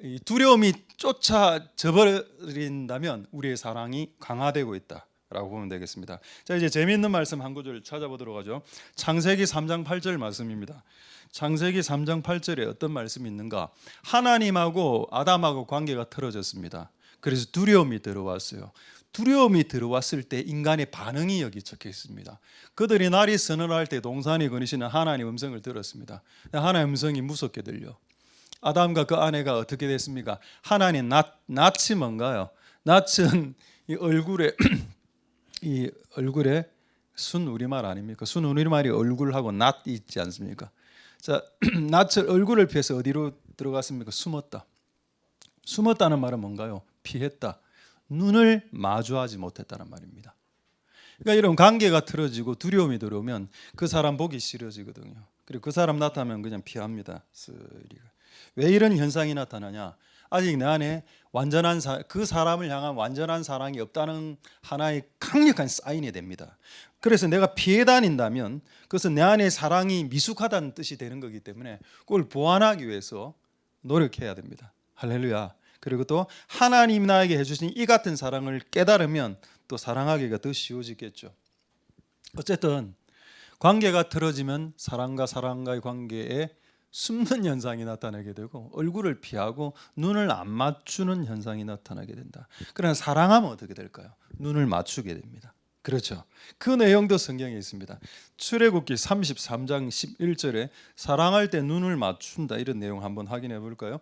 이 두려움이 쫓아져 버린다면 우리의 사랑이 강화되고 있다라고 보면 되겠습니다. 자, 이제 재미있는 말씀 한 구절 찾아보도록 하죠. 창세기 3장 8절 말씀입니다. 창세기 3장 8절에 어떤 말씀이 있는가? 하나님하고 아담하고 관계가 틀어졌습니다. 그래서 두려움이 들어왔어요. 두려움이 들어왔을 때 인간의 반응이 여기 적혀 있습니다. 그들이 날이 서늘할 때 동산에 거니시는 하나님 음성을 들었습니다. 하나님 음성이 무섭게 들려. 아담과 그 아내가 어떻게 됐습니까? 하나님 낯이 뭔가요? 낯은 이 얼굴에 순 우리말 아닙니까? 순 우리말이 얼굴하고 낯이 있지 않습니까? 자, 낯을 얼굴을 피해서 어디로 들어갔습니까? 숨었다. 숨었다는 말은 뭔가요? 피했다. 눈을 마주하지 못했다는 말입니다. 그러니까 이런 관계가 틀어지고 두려움이 들어오면 그 사람 보기 싫어지거든요. 그리고 그 사람 나타나면 그냥 피합니다. 왜 이런 현상이 나타나냐? 아직 내 안에 그 사람을 향한 완전한 사랑이 없다는 하나의 강력한 사인이 됩니다. 그래서 내가 피해 다닌다면 그것은 내 안에 사랑이 미숙하다는 뜻이 되는 거기 때문에 그걸 보완하기 위해서 노력해야 됩니다. 할렐루야. 그리고 또 하나님 나에게 해주신 이 같은 사랑을 깨달으면 또 사랑하기가 더 쉬워지겠죠. 어쨌든 관계가 틀어지면 사랑과 사랑과의 관계에 숨는 현상이 나타나게 되고 얼굴을 피하고 눈을 안 맞추는 현상이 나타나게 된다. 그러나 사랑하면 어떻게 될까요? 눈을 맞추게 됩니다. 그렇죠. 그 내용도 성경에 있습니다. 출애굽기 33장 11절에 사랑할 때 눈을 맞춘다 이런 내용 한번 확인해 볼까요?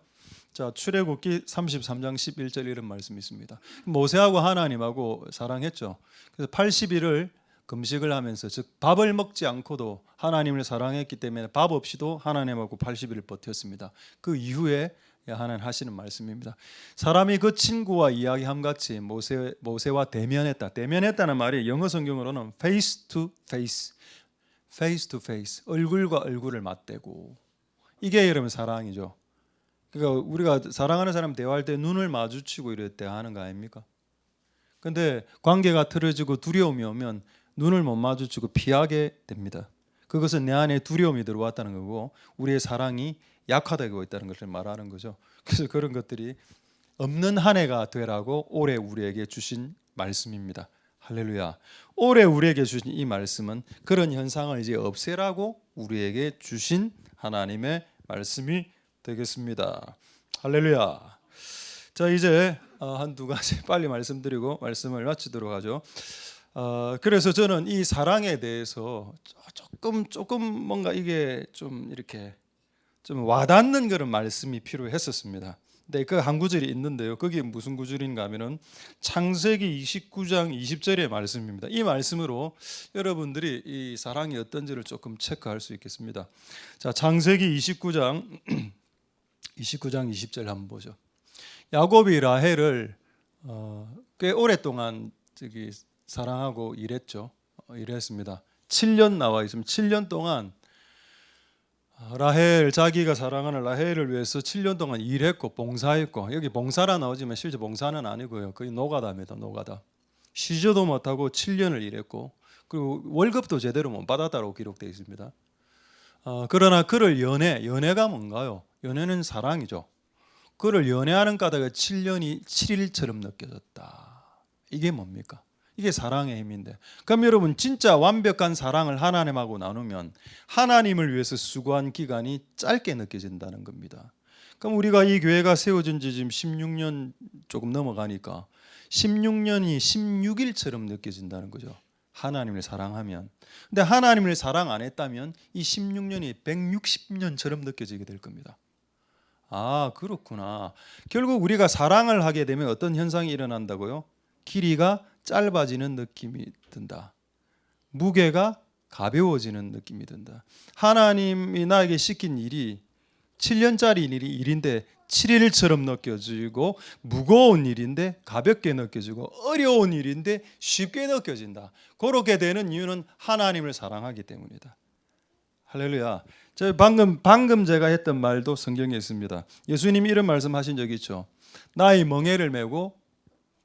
자, 출애굽기 33장 11절 이런 말씀이 있습니다. 모세하고 하나님하고 사랑했죠. 그래서 80일을 금식을 하면서 즉 밥을 먹지 않고도 하나님을 사랑했기 때문에 밥 없이도 하나님하고 80일을 버텼습니다. 그 이후에 하나님 하시는 말씀입니다. 사람이 그 친구와 이야기함 같이 모세와 대면했다. 대면했다는 말이 영어 성경으로는 face to face, face to face, 얼굴과 얼굴을 맞대고 이게 여러분 사랑이죠. 그러니까 우리가 사랑하는 사람 대화할 때 눈을 마주치고 이럴 때 하는 거 아닙니까? 근데 관계가 틀어지고 두려움이 오면 눈을 못 마주치고 피하게 됩니다. 그것은 내 안에 두려움이 들어왔다는 거고 우리의 사랑이 약화되고 있다는 것을 말하는 거죠. 그래서 그런 것들이 없는 한 해가 되라고 올해 우리에게 주신 말씀입니다. 할렐루야. 올해 우리에게 주신 이 말씀은 그런 현상을 이제 없애라고 우리에게 주신 하나님의 말씀이 되겠습니다. 할렐루야. 자, 이제 한두 가지 빨리 말씀드리고 말씀을 마치도록 하죠. 그래서 저는 이 사랑에 대해서 조금 뭔가 이게 좀 이렇게 좀 와닿는 그런 말씀이 필요했었습니다. 근데 그 한 구절이 있는데요. 그게 무슨 구절인가 하면은 창세기 29장 20절의 말씀입니다. 이 말씀으로 여러분들이 이 사랑이 어떤지를 조금 체크할 수 있겠습니다. 자, 창세기 29장 20절 한번 보죠. 야곱이 라헬을 꽤 오랫동안 사랑하고 일했습니다. 7년 나와 있으면 7년 동안 자기가 사랑하는 라헬을 위해서 7년 동안 일했고 봉사했고, 여기 봉사라 나오지만 실제 봉사는 아니고요. 거의 노가다입니다. 노가다. 쉬지도 못하고 7년을 일했고 그리고 월급도 제대로 못 받았다고 기록되어 있습니다. 그러나 그를 연애가 뭔가요? 연애는 사랑이죠. 그를 연애하는 까닭에 7년이 7일처럼 느껴졌다. 이게 뭡니까? 이게 사랑의 힘인데, 그럼 여러분 진짜 완벽한 사랑을 하나님하고 나누면 하나님을 위해서 수고한 기간이 짧게 느껴진다는 겁니다. 그럼 우리가 이 교회가 세워진 지 지금 16년 조금 넘어가니까 16년이 16일처럼 느껴진다는 거죠. 하나님을 사랑하면. 근데 하나님을 사랑 안 했다면 이 16년이 160년처럼 느껴지게 될 겁니다. 아, 그렇구나. 결국 우리가 사랑을 하게 되면 어떤 현상이 일어난다고요? 길이가 짧아지는 느낌이 든다. 무게가 가벼워지는 느낌이 든다. 하나님이 나에게 시킨 일이 7년짜리 일인데 7일처럼 느껴지고, 무거운 일인데 가볍게 느껴지고, 어려운 일인데 쉽게 느껴진다. 그렇게 되는 이유는 하나님을 사랑하기 때문이다. 할렐루야. 방금 제가 했던 말도 성경에 있습니다. 예수님이 이런 말씀하신 적이 있죠. 나의 멍에를 메고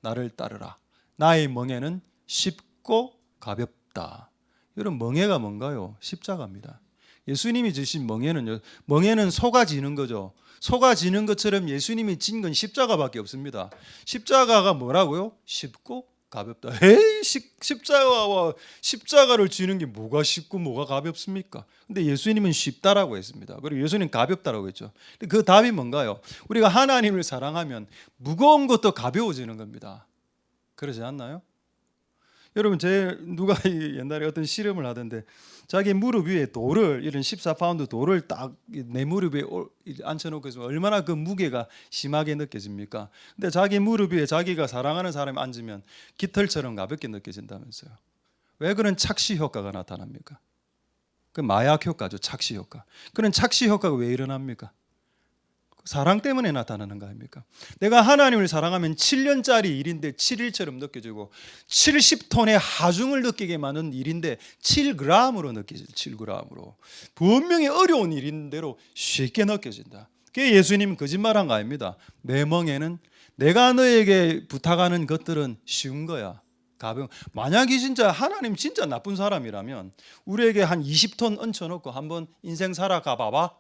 나를 따르라. 나의 멍에는 쉽고 가볍다. 여러분, 멍에가 뭔가요? 십자가입니다. 예수님이 주신 멍에는 소가 지는 거죠. 소가 지는 것처럼 예수님이 진 건 십자가밖에 없습니다. 십자가가 뭐라고요? 쉽고 가볍다. 에이, 십자가를 지는 게 뭐가 쉽고 뭐가 가볍습니까? 근데 예수님은 쉽다라고 했습니다. 그리고 예수님은 가볍다라고 했죠. 그 답이 뭔가요? 우리가 하나님을 사랑하면 무거운 것도 가벼워지는 겁니다. 그러지 않나요? 여러분, 누가 옛날에 어떤 실험을 하던데 자기 무릎 위에 이런 14파운드 돌을 딱 내 무릎 위에 앉혀놓고 있으면 얼마나 그 무게가 심하게 느껴집니까? 근데 자기 무릎 위에 자기가 사랑하는 사람이 앉으면 깃털처럼 가볍게 느껴진다면서요. 왜 그런 착시 효과가 나타납니까? 그 마약 효과죠. 착시 효과. 그런 착시 효과가 왜 일어납니까? 사랑 때문에 나타나는 거 아닙니까? 내가 하나님을 사랑하면 7년짜리 일인데 7일처럼 느껴지고 70톤의 하중을 느끼게 만든 일인데 7g으로 느껴져요. 7g으로. 분명히 어려운 일인대로 쉽게 느껴진다. 그게 예수님은 거짓말한 거 아닙니다. 내 멍에는 내가 너에게 부탁하는 것들은 쉬운 거야. 가벼운. 만약에 진짜 하나님 진짜 나쁜 사람이라면 우리에게 한 20톤 얹혀놓고 한번 인생 살아가 봐봐.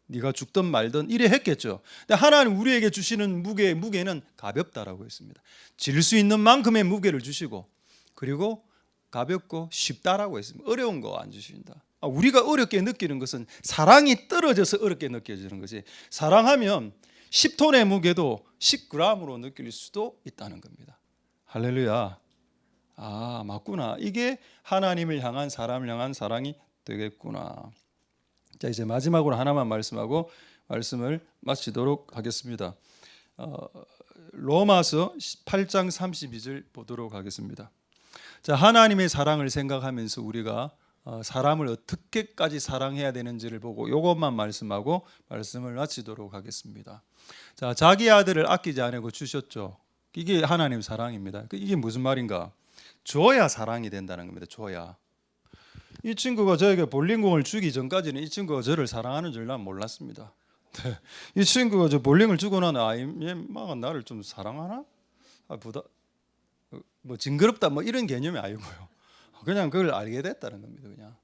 네가 죽든 말든 이래 했겠죠. 근데 하나님 우리에게 주시는 무게는 가볍다라고 했습니다. 질 수 있는 만큼의 무게를 주시고 그리고 가볍고 쉽다라고 했습니다. 어려운 거 안 주신다. 우리가 어렵게 느끼는 것은 사랑이 떨어져서 어렵게 느껴지는 거지. 사랑하면 10톤의 무게도 10g으로 느낄 수도 있다는 겁니다. 할렐루야. 아, 맞구나. 이게 하나님을 향한 사람을 향한 사랑이 되겠구나. 자, 이제 마지막으로 하나만 말씀하고 말씀을 마치도록 하겠습니다. 로마서 8장 32절 보도록 하겠습니다. 자, 하나님의 사랑을 생각하면서 우리가 사람을 어떻게까지 사랑해야 되는지를 보고 이것만 말씀하고 말씀을 마치도록 하겠습니다. 자, 자기 아들을 아끼지 않고 주셨죠. 이게 하나님 사랑입니다. 이게 무슨 말인가? 줘야 사랑이 된다는 겁니다. 줘야. 이 친구가 저에게 볼링공을 주기 전까지는 이 친구가 저를 사랑하는 줄 난 몰랐습니다. 이 친구가 저 볼링을 주고 나는 얘가 나를 좀 사랑하나? 뭐 징그럽다 뭐 이런 개념이 아니고요. 그냥 그걸 알게 됐다는 겁니다. 그냥.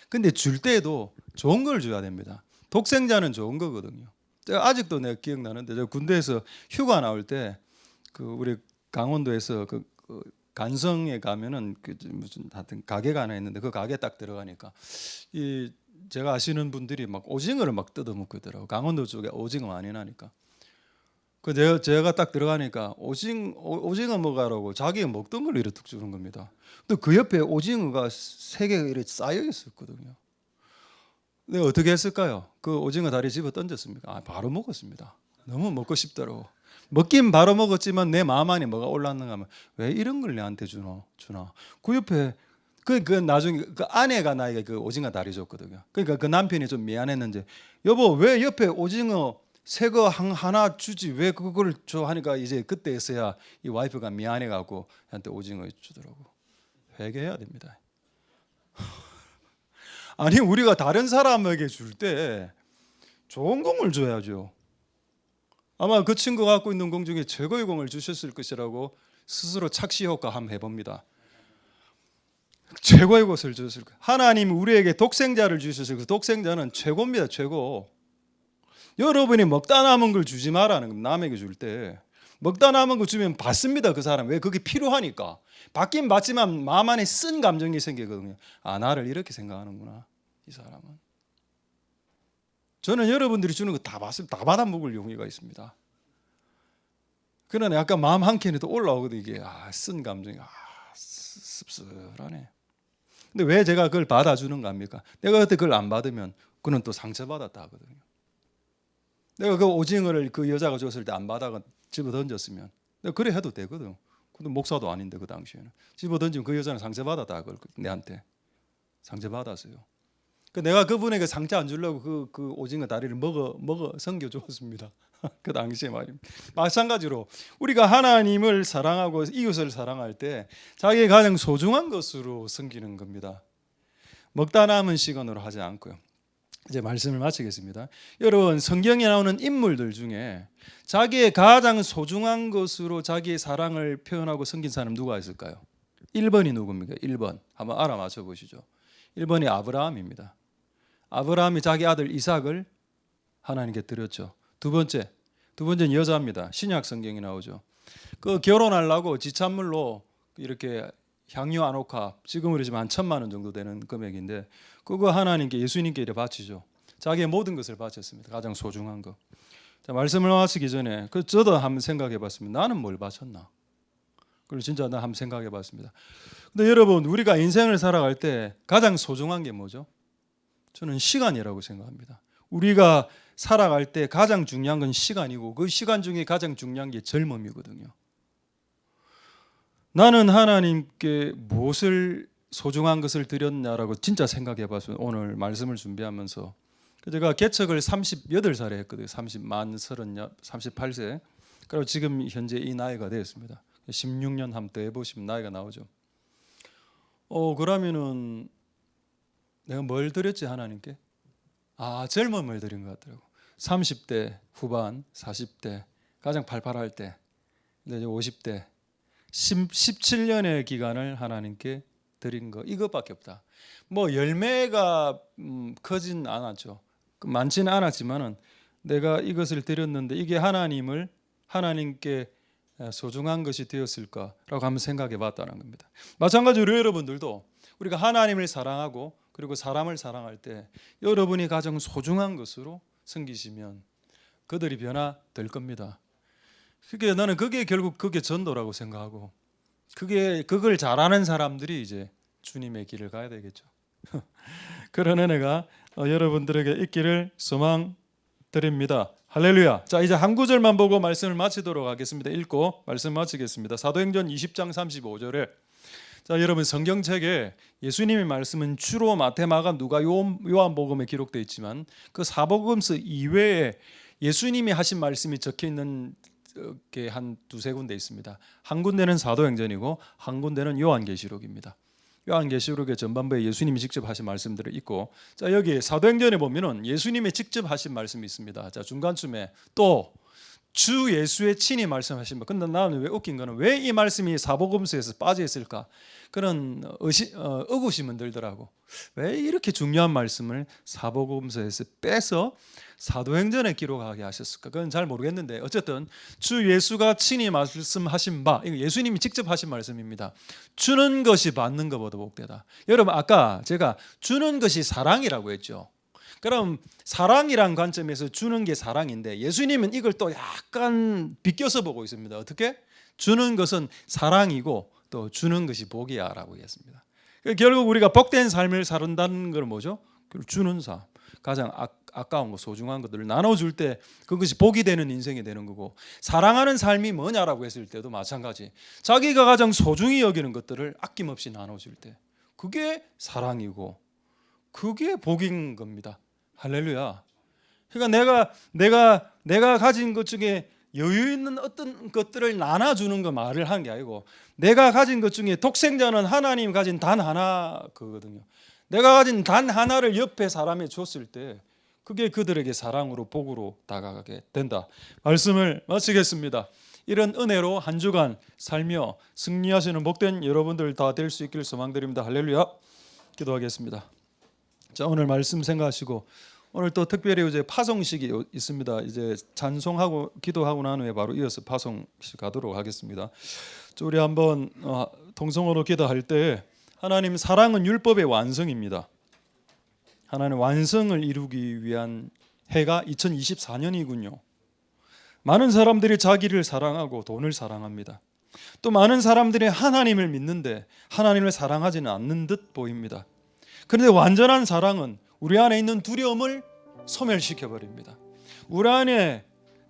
근데 줄 때에도 좋은 걸 줘야 됩니다. 독생자는 좋은 거거든요. 아직도 내가 기억나는데 저 군대에서 휴가 나올 때 그 우리 강원도에서 그 간성에 가면은 그 무슨 하여튼 가게가 하나 있는데 그 가게 딱 들어가니까 이 제가 아시는 분들이 막 오징어를 막 뜯어먹더라고. 강원도 쪽에 오징어 많이 나니까. 그 제가 딱 들어가니까 오징어 먹으라고 자기가 먹던 걸 이렇게 툭 주는 겁니다. 또 그 옆에 오징어가 3개가 이렇게 쌓여 있었거든요. 내가 어떻게 했을까요? 그 오징어 다리 집어 던졌습니까? 바로 먹었습니다. 너무 먹고 싶더라고. 먹긴 바로 먹었지만 내 마음 안에 뭐가 올랐는가 하면 왜 이런 걸 내한테 주나? 그 옆에 그 나중에 그 아내가 나에게 그 오징어 다리 줬거든요. 그러니까 그 남편이 좀 미안했는지 여보 왜 옆에 오징어 새 거 하나 주지 왜 그걸 줘 하니까 이제 그때서야 이 와이프가 미안해 갖고 한테 오징어 주더라고. 회개해야 됩니다. 아니 우리가 다른 사람에게 줄 때 좋은 공을 줘야죠. 아마 그 친구가 갖고 있는 공 중에 최고의 공을 주셨을 것이라고 스스로 착시 효과 한번 해봅니다. 최고의 것을 주셨을 거예요. 하나님 우리에게 독생자를 주셨을 그 독생자는 최고입니다. 최고. 여러분이 먹다 남은 걸 주지 마라는 겁니다. 남에게 줄 때 먹다 남은 거 주면 받습니다. 그 사람 왜 그게 필요하니까. 받긴 받지만 마음 안에 쓴 감정이 생기거든요. 나를 이렇게 생각하는구나 이 사람은. 저는 여러분들이 주는 거 다 받습니다. 다 받아 먹을 용의가 있습니다. 그러나 약간 마음 한켠에도 올라오거든요. 이게 쓴 감정이 씁쓸하네. 근데 왜 제가 그걸 받아주는 거 아닙니까? 내가 그때 그걸 안 받으면 그는 또 상처받았다 하거든요. 내가 그 오징어를 그 여자가 줬을 때 안 받아가 집어 던졌으면 내가 그래 해도 되거든. 근데 목사도 아닌데 그 당시에는 집어 던지면 그 여자는 상처받았다 그걸 내한테 상처받았어요. 내가 그분에게 상처 안 주려고 그 오징어 다리를 먹어 섬겨 주었습니다. 그 당시에 말입니다. 마찬가지로 우리가 하나님을 사랑하고 이웃을 사랑할 때 자기의 가장 소중한 것으로 섬기는 겁니다. 먹다 남은 시간으로 하지 않고요. 이제 말씀을 마치겠습니다. 여러분 성경에 나오는 인물들 중에 자기의 가장 소중한 것으로 자기의 사랑을 표현하고 섬긴 사람 누가 있을까요? 1번이 누굽니까? 1번 한번 알아맞혀 보시죠. 1번이 아브라함입니다. 아브라함이 자기 아들 이삭을 하나님께 드렸죠. 두 번째는 여자입니다. 신약 성경이 나오죠. 그 결혼하려고 지참물로 이렇게 향유 안옥화 지금으로 치면 한 1,000만 원 정도 되는 금액인데 그거 하나님께 예수님께 이래 바치죠. 자기의 모든 것을 바쳤습니다. 가장 소중한 거. 자, 말씀을 마치기 전에 저도 한번 생각해봤습니다. 나는 뭘 바쳤나? 그걸 진짜 나 한번 생각해봤습니다. 근데 여러분 우리가 인생을 살아갈 때 가장 소중한 게 뭐죠? 저는 시간이라고 생각합니다. 우리가 살아갈 때 가장 중요한 건 시간이고 그 시간 중에 가장 중요한 게 젊음이거든요. 나는 하나님께 무엇을 소중한 것을 드렸냐라고 진짜 생각해봤어요. 오늘 말씀을 준비하면서 제가 개척을 38살에 했거든요. 38세. 그리고 지금 현재 이 나이가 되었습니다. 16년 함 더 해보시면 나이가 나오죠. 그러면은 내가 뭘 드렸지 하나님께? 젊음을 드린 것 같더라고. 30대 후반, 40대 가장 팔팔할 때, 이제 50대 17년의 기간을 하나님께 드린 거 이것밖에 없다. 뭐 열매가 크진 않았죠. 많지는 않았지만은 내가 이것을 드렸는데 이게 하나님께 소중한 것이 되었을까라고 한번 생각해 봤다는 겁니다. 마찬가지로 여러분들도 우리가 하나님을 사랑하고 그리고 사람을 사랑할 때 여러분이 가장 소중한 것으로 섬기시면 그들이 변화될 겁니다. 나는 그게 결국 그게 전도라고 생각하고 그걸 잘하는 사람들이 이제 주님의 길을 가야 되겠죠. 그런 은혜가 여러분들에게 있기를 소망드립니다. 할렐루야. 자, 이제 한 구절만 보고 말씀을 마치도록 하겠습니다. 읽고 말씀 마치겠습니다. 사도행전 20장 35절에 자, 여러분 성경책에 예수님의 말씀은 주로 마태, 마가, 누가, 요한복음에 기록되어 있지만 그 사복음서 이외에 예수님이 하신 말씀이 적혀 있는 게 한 두세 군데 있습니다. 한 군데는 사도행전이고 한 군데는 요한계시록입니다. 요한계시록의 전반부에 예수님이 직접 하신 말씀들이 있고, 자 여기 사도행전에 보면은 예수님이 직접 하신 말씀이 있습니다. 자 중간쯤에 또 주 예수의 친히 말씀하신 것. 근데 나는 왜 웃긴 거는 왜 이 말씀이 사복음서에서 빠져 있을까? 그런 의구심은 들더라고. 왜 이렇게 중요한 말씀을 사복음서에서 빼서 사도행전에 기록하게 하셨을까? 그건 잘 모르겠는데 어쨌든 주 예수가 친히 말씀하신 바, 이거 예수님이 직접 하신 말씀입니다. 주는 것이 받는 것보다 복되다. 여러분 아까 제가 주는 것이 사랑이라고 했죠. 그럼 사랑이란 관점에서 주는 게 사랑인데 예수님은 이걸 또 약간 비껴서 보고 있습니다. 어떻게? 주는 것은 사랑이고 또 주는 것이 복이야 라고 했습니다. 결국 우리가 복된 삶을 살는다는 건 뭐죠? 주는 삶. 가장 아까운 거 소중한 것들을 나눠줄 때 그것이 복이 되는 인생이 되는 거고, 사랑하는 삶이 뭐냐라고 했을 때도 마찬가지. 자기가 가장 소중히 여기는 것들을 아낌없이 나눠줄 때 그게 사랑이고 그게 복인 겁니다. 할렐루야. 그러니까 내가 가진 것 중에 여유 있는 어떤 것들을 나눠주는 거 말을 하는 게 아니고, 내가 가진 것 중에 독생자는 하나님 가진 단 하나 그거든요. 내가 가진 단 하나를 옆에 사람에 줬을 때 그게 그들에게 사랑으로 복으로 다가가게 된다. 말씀을 마치겠습니다. 이런 은혜로 한 주간 살며 승리하시는 복된 여러분들 다 될 수 있기를 소망드립니다. 할렐루야. 기도하겠습니다. 자, 오늘 말씀 생각하시고 오늘 또 특별히 이제 파송식이 있습니다. 이제 찬송하고 기도하고 난 후에 바로 이어서 파송식 가도록 하겠습니다. 우리 한번 동성으로 기도할 때 하나님 사랑은 율법의 완성입니다. 하나님 완성을 이루기 위한 해가 2024년이군요. 많은 사람들이 자기를 사랑하고 돈을 사랑합니다. 또 많은 사람들이 하나님을 믿는데 하나님을 사랑하지는 않는 듯 보입니다. 그런데 완전한 사랑은 우리 안에 있는 두려움을 소멸시켜버립니다. 우리 안에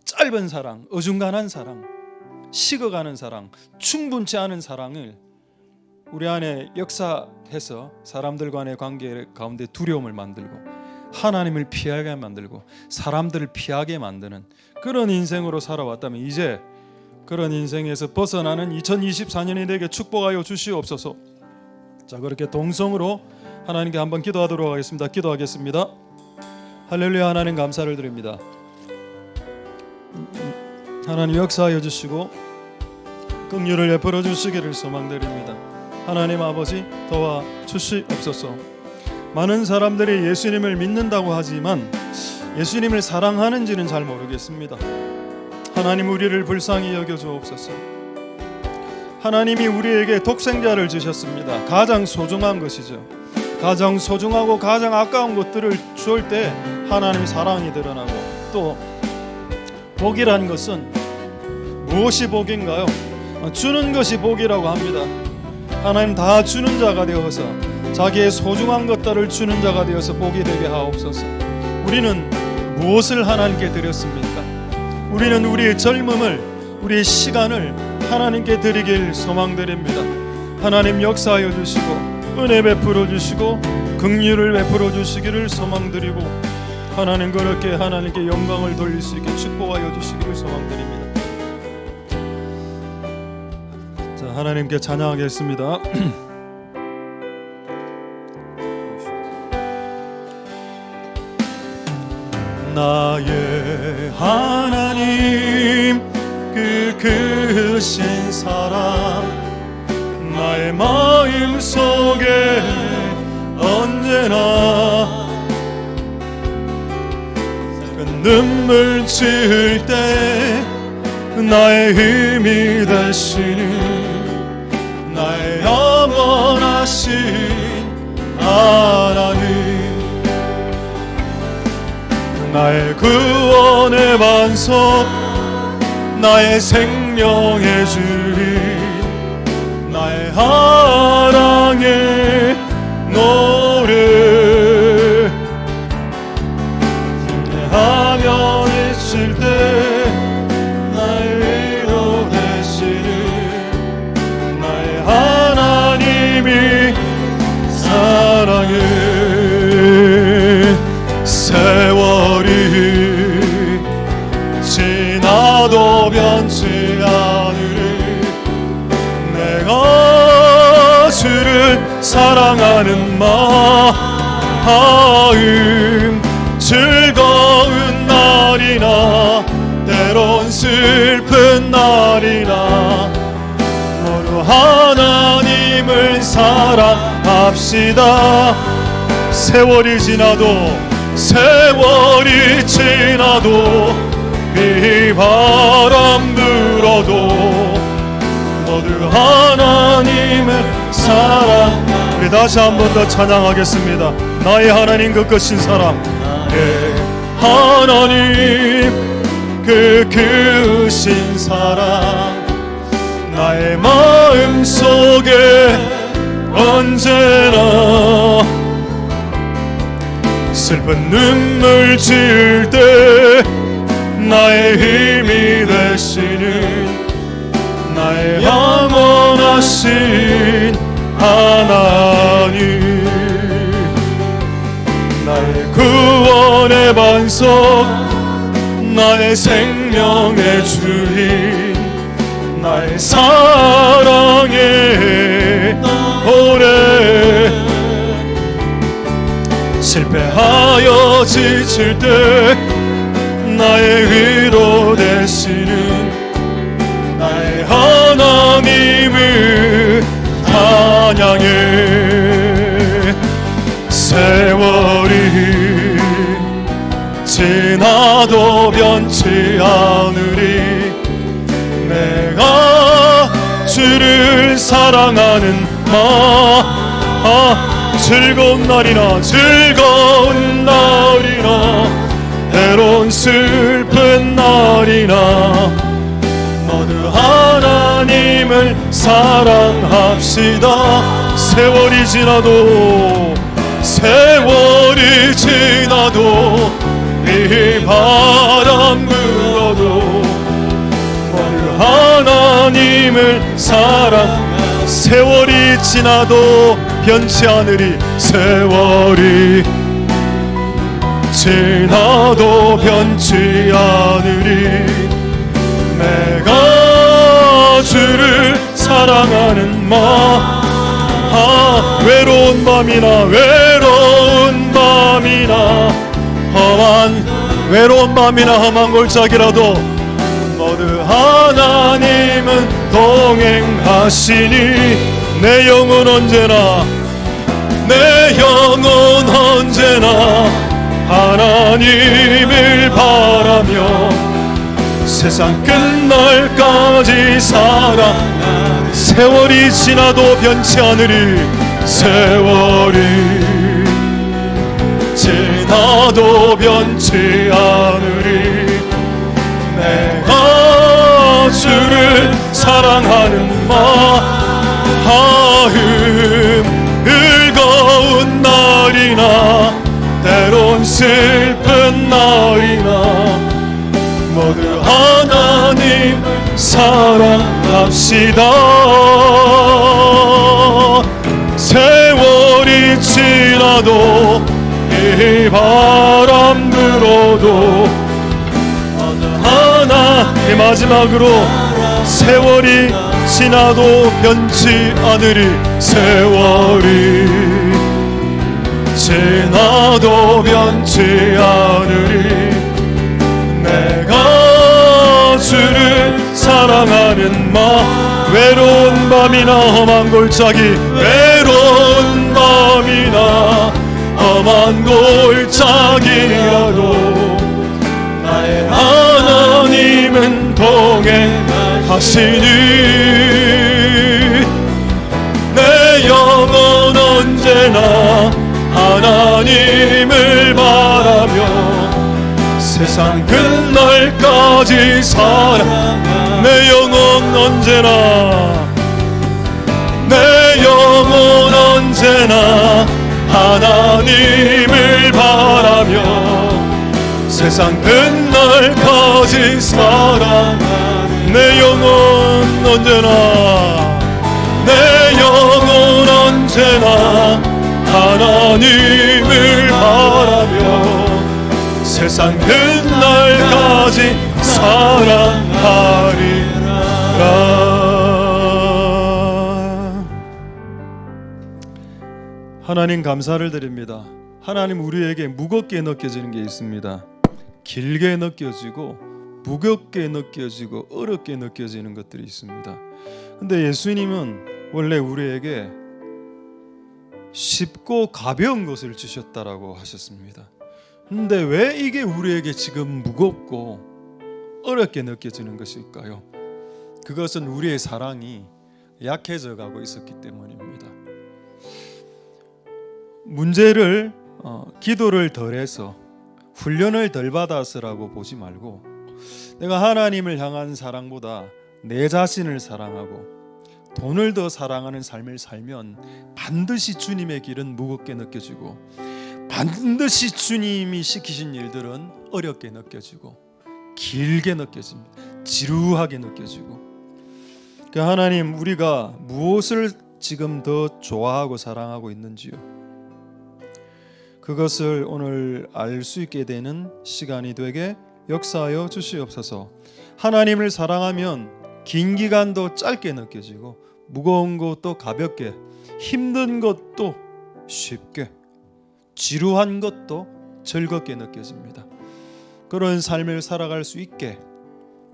짧은 사랑, 어중간한 사랑, 식어가는 사랑, 충분치 않은 사랑을 우리 안에 역사해서 사람들 간의 관계 가운데 두려움을 만들고 하나님을 피하게 만들고 사람들을 피하게 만드는 그런 인생으로 살아왔다면 이제 그런 인생에서 벗어나는 2024년이 되게 축복하여 주시옵소서. 자, 그렇게 동성으로 하나님께 한번 기도하도록 하겠습니다. 기도하겠습니다. 할렐루야. 하나님 감사를 드립니다. 하나님 역사하여 주시고 긍휼을 베풀어 주시기를 소망드립니다. 하나님 아버지 도와 주시옵소서. 많은 사람들이 예수님을 믿는다고 하지만 예수님을 사랑하는지는 잘 모르겠습니다. 하나님 우리를 불쌍히 여겨 주옵소서. 하나님이 우리에게 독생자를 주셨습니다. 가장 소중한 것이죠. 가장 소중하고 가장 아까운 것들을 주올 때 하나님의 사랑이 드러나고, 또 복이라는 것은 무엇이 복인가요? 주는 것이 복이라고 합니다. 하나님 다 주는 자가 되어서 자기의 소중한 것들을 주는 자가 되어서 복이 되게 하옵소서. 우리는 무엇을 하나님께 드렸습니까? 우리는 우리의 젊음을, 우리의 시간을 하나님께 드리길 소망드립니다. 하나님 역사하여 주시고 은혜 베풀어 주시고 긍휼을 베풀어 주시기를 소망드리고 하나님 그렇게 하나님께 영광을 돌릴 수 있게 축복하여 주시기를 소망드립니다. 자, 하나님께 찬양하겠습니다. 나의 하나님 그 크신 사랑 나의 마음 속에 언제나 그 눈물 지을 때 나의 힘이 되시는 나의 영원하신 하나님 나의 구원의 반석 나의 생명의 주인 나의 사랑의 노래 하며 있을 때 나의 위로 되시는 나의 하나님이 사랑해 세월이 지나도 변치 않으리 내가 주를 사랑하는 마음 즐거운 날이나 때론 슬픈 날이나 모두 하나님을 사랑합시다. 세월이 지나도 비바람 불어도 모두 하나님을 사랑. 우리 다시 한 번 더 찬양하겠습니다. 나의 하나님 그 크신 사랑 내 하나님 그 크신 사랑 나의 마음 속에 언제나 슬픈 눈물 지을 때 나의 힘이 되시는 나의 영원하신 하나님 나의 구원의 반석 나의 생명의 주인 나의 사랑의 노래 실패하여 지칠 때 나의 위로 되시는 나의 하나님을 찬양해 세월이 지나도 변치 않으리 내가 주를 사랑하는 즐거운 날이나 때론 슬픈 날이나 모두 하나님을 사랑합시다. 세월이 지나도 비바람 불어도 모두 하나님을 세월이 지나도 변치 않으리 세월이 지나도 변치 않으리 내가 주를 사랑하는 외로운 밤이나 험한 골짜기라도 모두 하나님은 동행하시니 내 영혼 언제나 하나님을 바라며 세상 끝날까지 세월이 지나도 변치 않으리 세월이 지나도 변치 않으리 내가 주를 사랑하는 마음 즐거운 날이나 때론 슬픈 날이나 모두 하나님 사랑합시다. 세월 지나도 이 바람 불어도 하나 마지막으로 세월이 지나도 변치 않으리 세월이 지나도 변치 않으리 내가 주를 사랑하는 마음 외로운 밤이나 험한 골짜기 외로운 밤이나 험한 골짜기라도 나의 하나님은 동행하시니 내 영혼 언제나 하나님을 바라며 세상 끝날까지 사랑 내 영혼 언제나 내 영혼 언제나 하나님을 바라며 세상 끝날까지 사랑하는 내 영혼 언제나 내 영혼 언제나 하나님을 바라며 세상 끝날까지 사랑하리라. 하나님 감사를 드립니다. 하나님 우리에게 무겁게 느껴지는 게 있습니다. 길게 느껴지고 무겁게 느껴지고 어렵게 느껴지는 것들이 있습니다. 근데 예수님은 원래 우리에게 쉽고 가벼운 것을 주셨다라고 하셨습니다. 근데 왜 이게 우리에게 지금 무겁고 어렵게 느껴지는 것일까요? 그것은 우리의 사랑이 약해져 가고 있었기 때문입니다. 문제를 기도를 덜해서 훈련을 덜 받아서라고 보지 말고 내가 하나님을 향한 사랑보다 내 자신을 사랑하고 돈을 더 사랑하는 삶을 살면 반드시 주님의 길은 무겁게 느껴지고 반드시 주님이 시키신 일들은 어렵게 느껴지고 길게 느껴집니다. 지루하게 느껴지고 하나님 우리가 무엇을 지금 더 좋아하고 사랑하고 있는지요? 그것을 오늘 알 수 있게 되는 시간이 되게 역사하여 주시옵소서. 하나님을 사랑하면 긴 기간도 짧게 느껴지고 무거운 것도 가볍게 힘든 것도 쉽게 지루한 것도 즐겁게 느껴집니다. 그런 삶을 살아갈 수 있게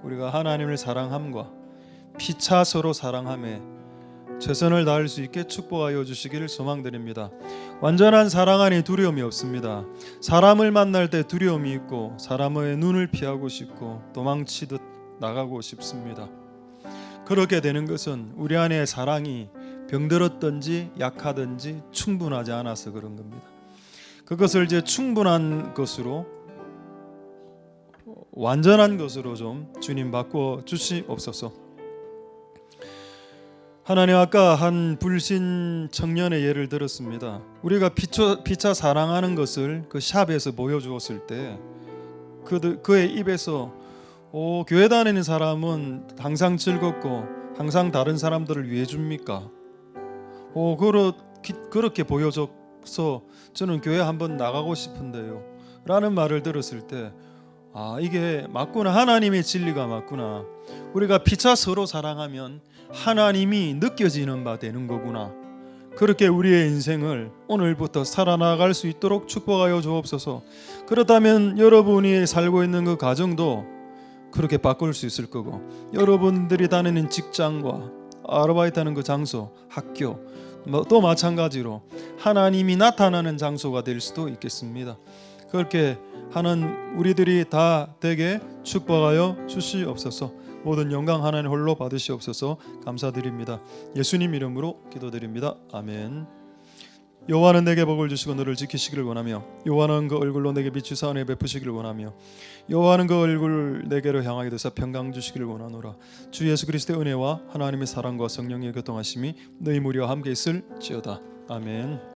우리가 하나님을 사랑함과 피차 서로 사랑함에 최선을 다할 수 있게 축복하여 주시기를 소망드립니다. 완전한 사랑 안에 두려움이 없습니다. 사람을 만날 때 두려움이 있고 사람의 눈을 피하고 싶고 도망치듯 나가고 싶습니다. 그렇게 되는 것은 우리 안에 사랑이 병들었든지 약하든지 충분하지 않아서 그런 겁니다. 그것을 이제 충분한 것으로 완전한 것으로 좀 주님 바꿔 주시옵소서. 하나님 아까 한 불신 청년의 예를 들었습니다. 우리가 피차 사랑하는 것을 그 샵에서 보여주었을 때 그의 입에서 교회 다니는 사람은 항상 즐겁고 항상 다른 사람들을 위해 줍니까? 그렇게 보여줘서 저는 교회 한번 나가고 싶은데요 라는 말을 들었을 때 이게 맞구나. 하나님의 진리가 맞구나. 우리가 피차 서로 사랑하면 하나님이 느껴지는 바 되는 거구나. 그렇게 우리의 인생을 오늘부터 살아나갈 수 있도록 축복하여 주옵소서. 그렇다면 여러분이 살고 있는 그 가정도 그렇게 바꿀 수 있을 거고 여러분들이 다니는 직장과 아르바이트하는 그 장소, 학교 또 마찬가지로 하나님이 나타나는 장소가 될 수도 있겠습니다. 그렇게 하는 우리들이 다 되게 축복하여 주시옵소서. 모든 영광 하나님 홀로 받으시옵소서. 감사드립니다. 예수님 이름으로 기도드립니다. 아멘. 여호와는 내게 복을 주시고 너를 지키시기를 원하며 여호와는 그 얼굴로 내게 비추사 은혜 베푸시기를 원하며 여호와는 그 얼굴 내게로 향하게 되사 평강 주시기를 원하노라. 주 예수 그리스도의 은혜와 하나님의 사랑과 성령의 교통하심이 너희 무리와 함께 있을지어다. 아멘.